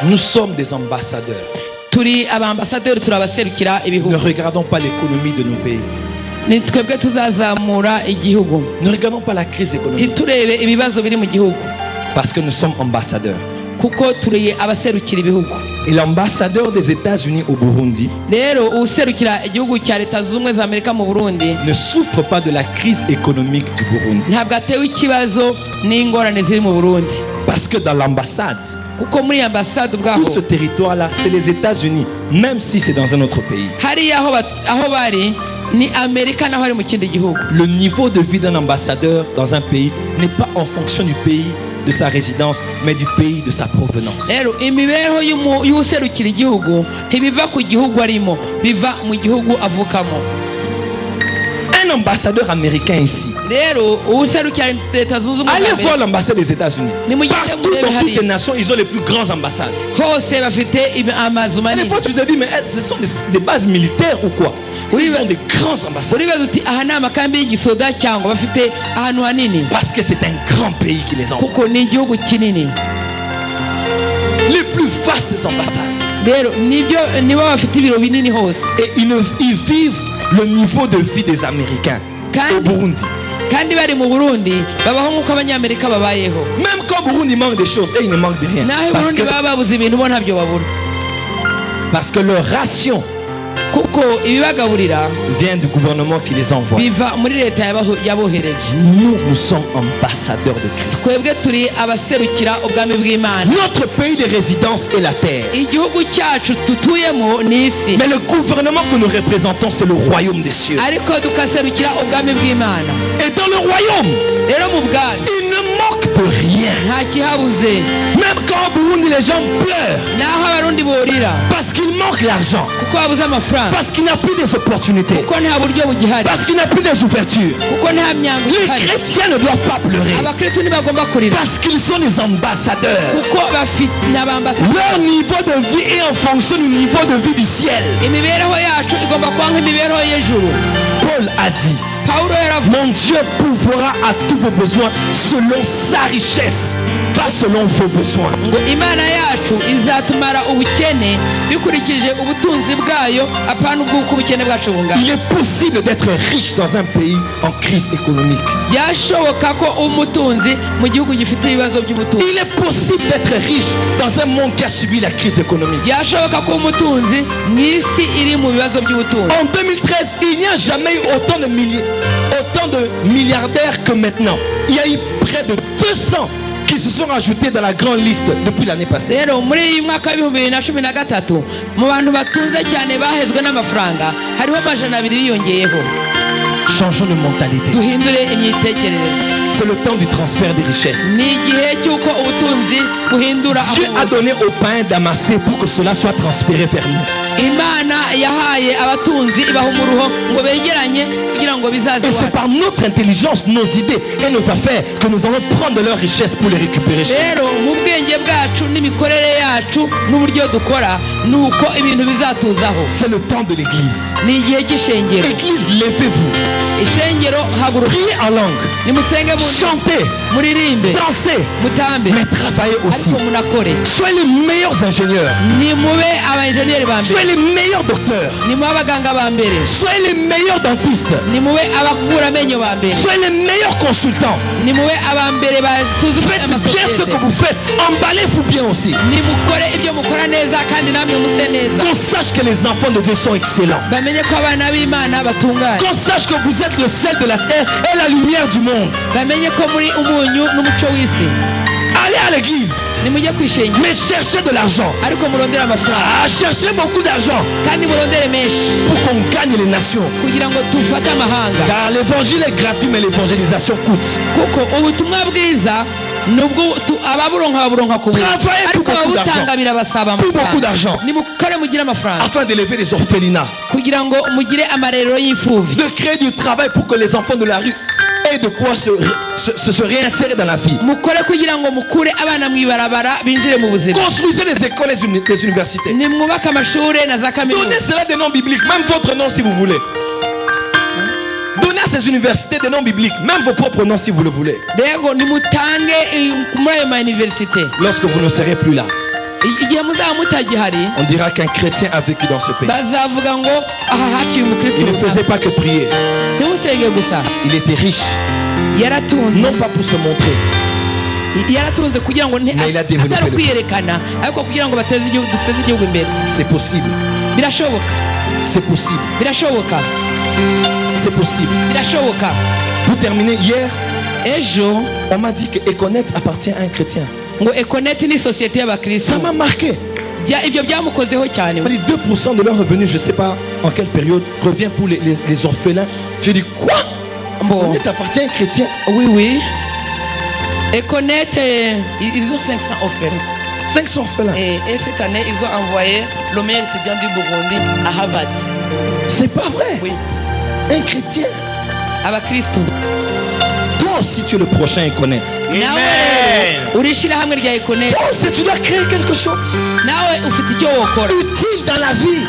Nous sommes des ambassadeurs. Turi abambasaderi, turabaserukira Ne ibihugu. regardons pas l'économie de nos pays. Ni twebwe tuzazamura igihugu. Ne regardons pas la crise économique. Ntiturebe ibibazo biri mu gihugu Parce que nous sommes ambassadeurs. kuko turi abaserukira ibihugu. Et l'ambassadeur des États-Unis au Burundi Rero userukira igihugu cya Leta Zunze Ubumwe za Amerika mu Burundi ne souffre pas de la crise économique du Burundi. ntabwo atewe ikibazo n'ingorane ziri mu Burundi Parce que dans l'ambassade, kuko muri ambasade ubwaho tout ce territoire-là, c'est les États-Unis, même si c'est dans un autre pays. hariya aho bari ni Amerika naho ari mu kindi gihugu. Le niveau de vie d'un ambassadeur dans un pays n'est pas en fonction du pays de sa résidence, mais du pays de sa provenance. Rero imibereho y'userukira igihugu ntibiva ku gihugu arimo, biva mu gihugu avukamo. Un ambassadeur américain ici, Rero userukira Leta Zunze Ubumwe za allez voir Amerika l'ambassade des États-Unis. Partout dans toutes les nations, ils ont les plus grandes ambassades. hose bafite amazu Et des manini. fois, tu te dis, mais ce sont des bases militaires ou quoi? Ils ont des grandes ambassades. uribaza uti aha ni amakambi y'igisoda cyangwa bafite ahantu hanini Parce que c'est un grand pays qui les envoie. kuko ni igihugu kinini. Les plus vastes ambassades. Rero nibo bafite ibiro binini hose. Et ils vivent le niveau de vie des Américains au Burundi. Kandi bari mu Burundi babaho nk'uko abanyamerika babayeho. Même quand Burundi manque des choses, et ils ne manquent de rien. naho i Burundi baba babuze ibintu bo ntabyo babura Parce que leur ration kuko ibibagaburira vient du gouvernement qui les envoie. biva muri leta yabohereje. Nous sommes ambassadeurs de Christ. Twebwe turi abaserukira ubwami bw'Imana. Notre pays de résidence est la terre. Igihugu cyacu dutuyemo ni isi, Mais le gouvernement que nous représentons, c'est le royaume des cieux. ariko dukaserukira ubwami bw'Imana. Et dans le royaume, Rero mu bwami il ne manque de rien. nta kihabuze. Même quand au Burundi, les gens pleurent naho abarundi borira parce qu'il manque l'argent, kuko babuze amafaranga, parce qu'il n'y a plus des opportunités, kuko nta buryo bugihari, parce qu'il n'y a plus des ouvertures. kuko nta myango Les ihari. chrétiens ne doivent pas pleurer Abakristo ntibagomba kurira parce qu'ils sont des ambassadeurs. kuko bafite n'abambasaderi. Leur niveau de vie est en fonction du niveau de vie du ciel. Imibereho yacu igomba kuba nk'imibereho y'ijuru. Paul a dit, Pawulo yaravuze mon Dieu pourvoira à tous vos besoins selon sa richesse, pas selon vos besoins. ngo Imana yacu izatumara ubukene bikurikije ubutunzi bwayo, apana ubw'uko ubukene bwacu bungana. Il est possible d'être riche dans un pays en crise économique. Byashoboka ko umutunzi mu gihugu gifite ibibazo by'ubutunzi. Il est possible d'être riche dans un monde qui a subi la crise économique. Byashoboka ko umutunzi mu isi iri mu bibazo by'ubutunzi. En 2013, il n'y a jamais eu autant de milliardaires que maintenant. Il y a eu près de 200 qui se sont ajoutés dans la grande liste depuis l'année passée. Rero muri iyi mwaka w'ibihumbi bibiri na cumi na gatatu mu bantu batunze cyane bahezwe n'amafaranga hariho amajana abiri biyongeyeho. Changeons de mentalité. Duhindure imyitekerereze. C'est le temps du transfert des richesses. Ni igihe cy'uko ubutunzi buhindura Dieu a donné au pain d'Amassé pour que cela soit transféré vers nous. Imana yahaye abatunzi ibaha umuruho ngo begeranye kugira ngo bizaze Et c'est iwacu. par notre intelligence, nos idées et nos affaires que nous allons prendre de leurs richesses pour les récupérer chez nous. Rero mu bwenge bwacu n'imikorere yacu n'uburyo dukora nuko ibintu bizatuzaho. C'est le temps de l'église. Ni igihe cy'ishengero. Église, levez-vous. Ishengero haguruka. Priez en langue. Nimusenge mu Chantez. muririmbe. Dansez. Mutambe. Mais travaillez aussi. Ariko munakore. Soyez les meilleurs ingénieurs. Nimube abainjeniyeri ba mbere. Soyez les meilleurs docteurs. Nimube abaganga ba mbere. Soyez les meilleurs dentistes. Nimube abakuvura amenyo ba mbere. Soyez les meilleurs consultants. Nimube abambere basuzuma Faites bien ce que vous faites. Emballez-vous bien aussi. Nimukore ibyo mukora neza kandi namwe muse neza. Qu'on sache que les enfants de Dieu sont excellents. Bamenye ko abana b'Imana batunganye. Qu'on sache que vous êtes le sel de la terre et la lumière du monde. Bamenye ko muri umunyu n'umucyo w'isi. Allez à l'église. Nimujye kwishengera. Mais cherchez de l'argent. Ariko murondera amafaranga. Cherchez beaucoup d'argent. Kandi murondere menshi. Pour qu'on gagne les nations. Kugira ngo tufate amahanga. Car l'évangile est gratuit mais l'évangélisation coûte. Kuko ubutumwa bwiza nubwo ababuronka ku buntu. Ariko ababutanga birabasaba amafaranga. Beaucoup d'argent. Nimukore mugire amafaranga. Afin d'élever les orphelinats. Kugira ngo mugire amarerero y'imfuvyi. De créer du travail pour que les enfants de la rue aient de quoi se réinsérer dans la vie. Mukore kugira ngo mukure abana mwibarabara binjire mu buzima. Construisez des écoles et des universités. Nimwubake amashure na za kaminuza. Donnez cela des noms bibliques, même votre nom si vous voulez. Donnez à ces universités des noms bibliques, même vos propres noms si vous le voulez. Bego nimutange muri ayo ma université. Lorsque vous ne serez plus là, Igihe muzaba mutagihari, on dira qu'un chrétien a vécu dans ce pays. bazavuga ngo aha haciye umukristo. Il ne faisait pas que prier. Ntimusenge gusa. Il était riche, Yaratunze. non pas pour se montrer, Yaratunze kugira ngo Mais il a développé atari le- kwiyerekana ariko kugira ngo duteze igihugu imbere. c'est possible, Birashoboka. c'est possible, Birashoboka. c'est possible. Birashoboka. Pour terminer, hier, Ejo on m'a dit que Econet appartient à un chrétien. ngo Econet ni sosiyete y'abakristo. Ça m'a marqué. Ibyo byamukozeho cyane. On m'a dit 2% de leurs revenus, je ne sais pas en quelle période, revient pour les orphelins. J'ai dit quoi? Bon. Econet appartient à un chrétien. Oui. Econet, ils ont 500 offerts. 500 orphelins. Et cette année, ils ont envoyé le meilleur étudiant du Burundi à Harvard. C'est pas vrai. Oui. Un chrétien. Abakristo. Toi aussi, tu es le prochain Econet. Nawe urishira hamwe rya Econet. Toi aussi, tu dois créer quelque chose Nawe ufite icyo wokora. utile dans la vie.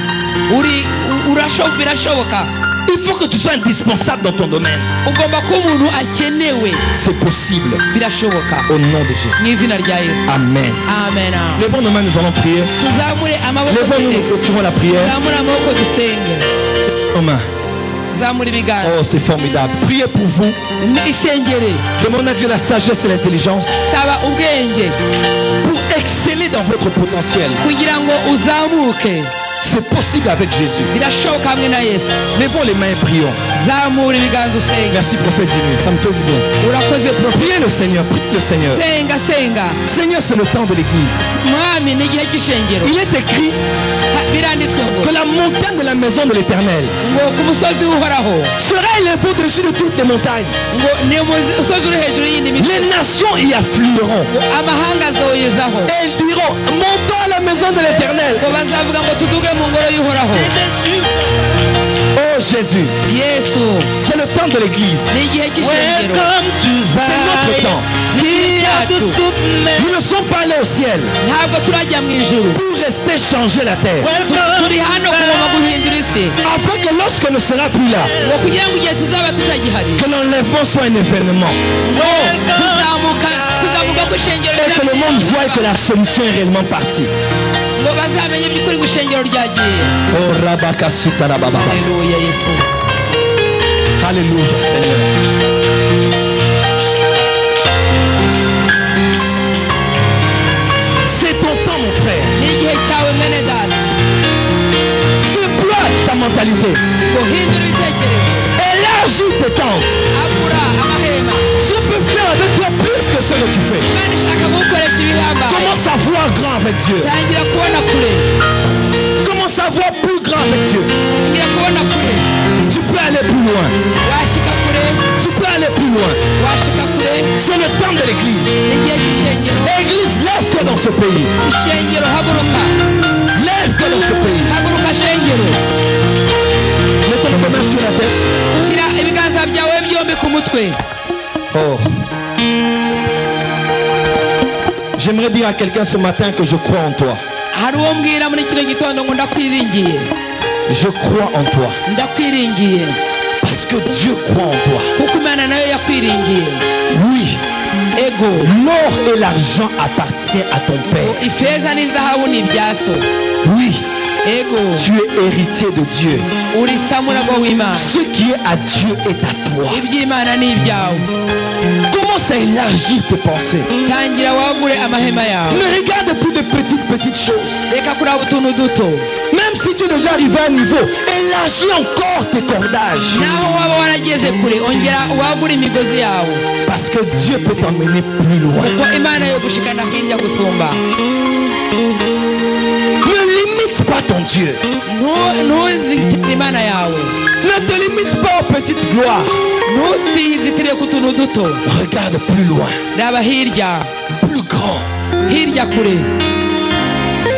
Birashoboka. Il faut que tu sois indispensable dans ton domaine. Ugomba kuba umuntu akenewe. C'est possible. Birashoboka. Au nom de Jésus. Mu izina rya Yesu. Amen. Amen. Levons nos mains, nous allons prier. Tuzamure amaboko Levons-nous, nous dusenge. clôturons la prière. Tuzamure amaboko dusenge. Nos mains. Zamura ibiganza. Oh, c'est formidable. Priez pour vous. Isengere. Demandez à Dieu la sagesse et l'intelligence Saba ubwenge pour exceller dans votre potentiel. kugira ngo uzamuke. C'est possible avec Jésus. Birashoboka hamwe na Yesu. Levons les mains et prions. Zamura ibiganza usenge. Merci, prophète Jimmy. Ça me fait du bien. Urakoze prof. Priez le Seigneur. Priez le Seigneur. Senga. Seigneur, c'est le temps de l'église. Mwami ni igihe cy'ishengero. Il est écrit Biranditswe ngo que la montagne de la maison de l'Éternel ngo ku musozi uhoraho sera élevée au-dessus de toutes les montagnes. ngo ni umusozi uri hejuru y'indi misozi. Les nations y afflueront. Amahanga azoyezaho. Et ils diront, montons à la maison de l'Éternel. ngo bazavuga ngo tuduge mu ngoro y'uhoraho. Oh Jésus, Yesu c'est le temps de l'église. ni igihe cy'ishengero. C'est notre temps. Ni igihe cyacu. Nous ne sommes pas allés au ciel Ntabwo turajya mu ijuru. pour rester changer la terre. Turi hano kugomba guhindura isi. Afin que lorsque ne sera plus là, ngo kugira ngo igihe tuzaba tutagihari que l'enlèvement soit un événement. ngo tuzamuka ku ishengero Et que le monde voie que la solution est réellement partie. ngo bazamenye by'ukuri ngo ishengero ryagiye. Oh Rabakasuta Rababa. Haleluya Yesu. Alléluia Seigneur. C'est ton temps mon frère. ni igihe cyawe mwene data. Déploie ta mentalité. ngo hindura ibitekerezo. Élargis tes tentes. agura amahema. Dieu peut faire avec toi plus que ce que tu fais. imana ishaka kugukoresha ibihambaye. Commence à voir grand avec Dieu. tangira kubona kure. Commence à voir plus grand avec Dieu. tangira kubona kure. Tu peux aller plus loin. washika kure. Tu peux aller plus loin. washika kure. C'est le temps de l'église. ni igihe cy'ishengero. Église, lève-toi dans ce pays. ishengero haguruka. Lève-toi dans ce pays. haguruka shengero. Mettons nos mains sur la tête. shyira ibiganza byawe byombi ku mutwe. Oh. J'aimerais dire à quelqu'un ce matin que je crois en toi. hari uwo mbwira muri kino gitondo ngo ndakwiringiye Je crois en toi. ndakwiringiye Parce que Dieu croit en toi. kuko imana nayo yakwiringiye. Oui, Ego l'or et l'argent appartiennent à ton Père. ifeza n'izahabu ni ibya so. Oui, Ego tu es héritier de Dieu. uri samuragwa w'imana, Ce qui est à Dieu est à toi. iby'imana ni ibyawe. Commence à élargir tes pensées. tangira wagure amahema yawe, Ne regarde plus de petites choses. reka kuraba utuntu duto. Même si tu es déjà arrivé à un niveau, élargis encore tes cordages. naho waba warageze kure ongera wagure imigozi yawe, Parce que Dieu peut t'emmener plus loin. kuko imana yo gushikana hirya gusumba. Ne limite pas ton Dieu. ntuzitire imana yawe, Ne te limite pas aux petites gloires. ntutizitire ku tuntu duto. Regarde plus loin, raba hirya, plus grand, hirya kure,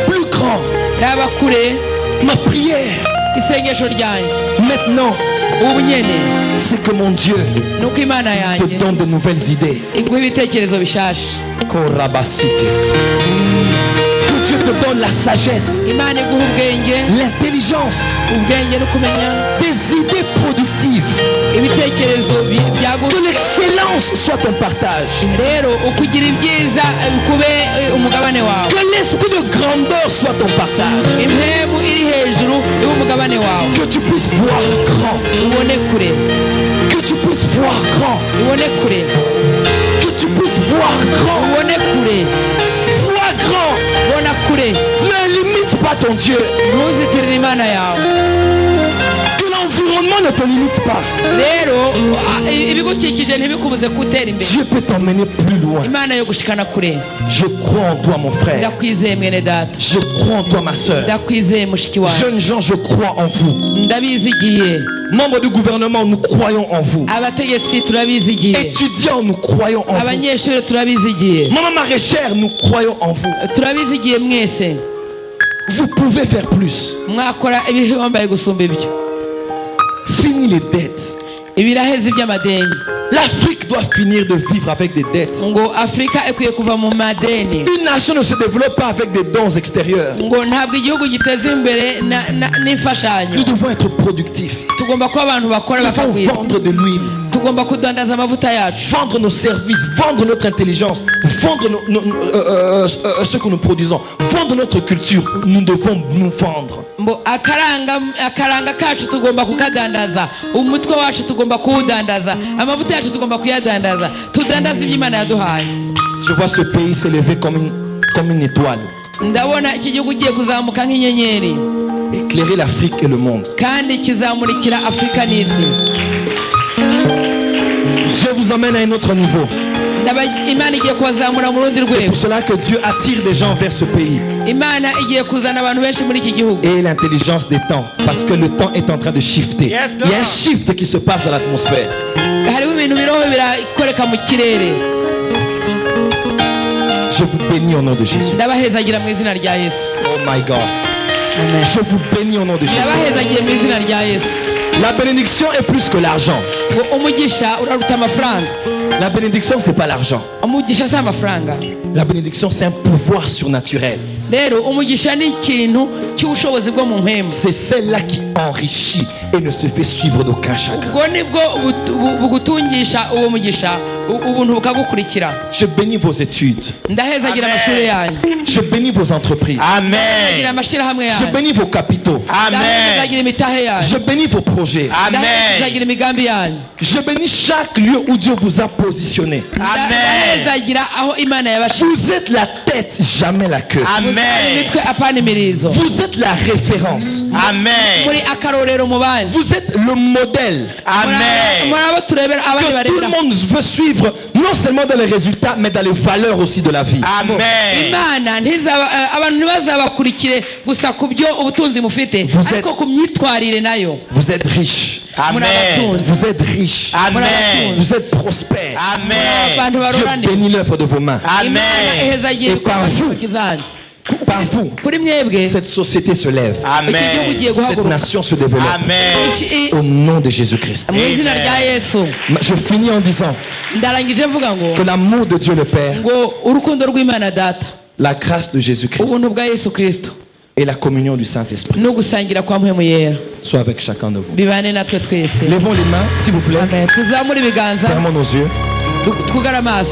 plus grand. raba kure. Ma prière isengesho ryanjye maintenant, ubu nyene c'est que mon Dieu ni uko imana te yanjye donne de nouvelles idées. iguha ibitekerezo bishasha. Korabasite. Que Dieu te donne la sagesse, imana iguha ubwenge, l'intelligence, ubwenge no kumenya des idées productives. ibitekerezo byagura. Que l'excellence soit ton partage. rero ukugira ibyiza kube umugabane wawe, Que l'esprit de grandeur soit ton partage. impemu iri hejuru ibe umugabane wawe. Que tu puisses voir grand. ubone kure, Que tu puisses voir grand. ubone kure, Que tu puisses voir grand. ubone kure, Vois grand. ubona kure. Ne limite pas ton Dieu. ntuzitirire imana yawe. Que l'environnement ne te limite pas. rero ibigukikije ntibikubuze gutera imbere. Dieu peut t'emmener plus loin. imana yo gushikana kure. Je crois en toi, mon frère. ndakwizeye mwene data, Je crois en toi, ma soeur. ndakwizeye mushiki wawe, Jeunes gens, je crois en vous. ndabizigiye. Membres du gouvernement, nous croyons en vous. abategetsi turabizigiye, Étudiants, nous croyons en vous. abanyeshuri turabizigiye, Maman maraîchère, nous croyons en vous. turabizigiye mwese. Vous pouvez faire plus. mwakora ibihombaye gusumba ibyo. Fini les dettes. ibirahezi by'amadeni. L'Afrique doit finir de vivre avec des dettes. ngo afurika ikwiye kuva mu madeni. Une nation ne se développe pas avec des dons extérieurs. ngo ntabwo igihugu giteza imbere n'imfashanyo. Nous devons être productifs. tugomba kuba abantu bakora Nous devons bakagwiza. vendre de l'huile, tugomba kudandaza amavuta yacu, vendre nos services, vendre notre intelligence, vendre ce que nous produisons, vendre notre culture. Nous devons nous vendre. mbo akaranga kacu tugomba kukadandaza, umutwe wacu tugomba kuwudandaza, amavuta yacu tugomba kuyadandaza, tudandaza ibyo Imana yaduhaye. Je vois ce pays s'élever comme une étoile, ndabona iki gihugu kigiye kuzamuka nk'inyenyeri, éclairer l'Afrique et le monde. kandi kizamurikira Afurika n'isi. Dieu vous emmène à un autre niveau. Imana igiye kubazamura mu rundi C'est rwego. pour cela que Dieu attire des gens vers ce pays. Imana igiye kuzana abantu benshi muri iki gihugu. Et l'intelligence des temps, parce que le temps est en train de shifter. Yes, Il y a un shift qui se passe dans l'atmosphère. hariho ibintu biroho birakoreka mu kirere. Je vous bénis au nom de Jésus. ndabahezagira mu izina rya Yesu. Oh my God. Je vous bénis au nom de Jésus. ndabahezagiye mu izina rya Yesu. La bénédiction est plus que l'argent. ngo umugisha uraruta amafaranga. La bénédiction, c'est pas l'argent. umugisha si amafaranga. La bénédiction, c'est un pouvoir surnaturel. rero umugisha ni ikintu cy'ubushobozi bwo mu mpemu. C'est celle-là qui enrichit et ne se fait suivre d'aucun chagrin. ubwo nibwo bugutungisha uwo mugisha, ubuntu bukagukurikira. Je bénis vos études. ndahezagira Amen. amashuri yanyu, Je bénis vos entreprises. Amen. ndahezagira amashyirahamwe Je yanyu, bénis vos capitaux. Amen. ndahezagira imitahe yanyu, Je bénis vos projets. Amen. ndahezagira imigambi yanyu, Je bénis chaque lieu où Dieu vous a positionné. Amen. ndahezagira aho Imana yabashize. Vous êtes la tête, jamais la queue. Amen. imitwe apana imirizo. Vous êtes la référence. Amen. muri akarorero mu bandi. Vous êtes le modèle Amen. muri abo turebera abandi que tout le barebera. monde veut suivre, non seulement dans les résultats, mais dans les valeurs aussi de la vie. Amen. Imana abantu ntibazabakurikire gusa ku byo ubutunzi mufite, Vous êtes- ariko ku myitwarire nayo. Vous êtes riche. Amen. Vous êtes riche. Amen. Vous êtes prospère. Amen. abantu Dieu barorane. bénit l'œuvre de vos mains. Amen. Imana ihezagiye Et par vous. intoki zanyu. Par Par vous, kuri mwebwe cette société se lève. iki gihugu Amen. giye Cette guhaguruka nation se développe. Amen. Au nom de Jésus-Christ. mu izina rya Yesu. Je finis en disant Ndarangije mvuga ngo que l'amour de Dieu le Père, ngo urukundo rw'Imana data, la grâce de Jésus-Christ ubuntu bwa Yesu Kristo et la communion du Saint-Esprit no gusangira kwa mpwemu yera soient avec chacun de vous. bibane natwe twese. Levons les mains, s'il vous plaît. Amen. Tuzamure ibiganza Fermons nos yeux. twugare amaso.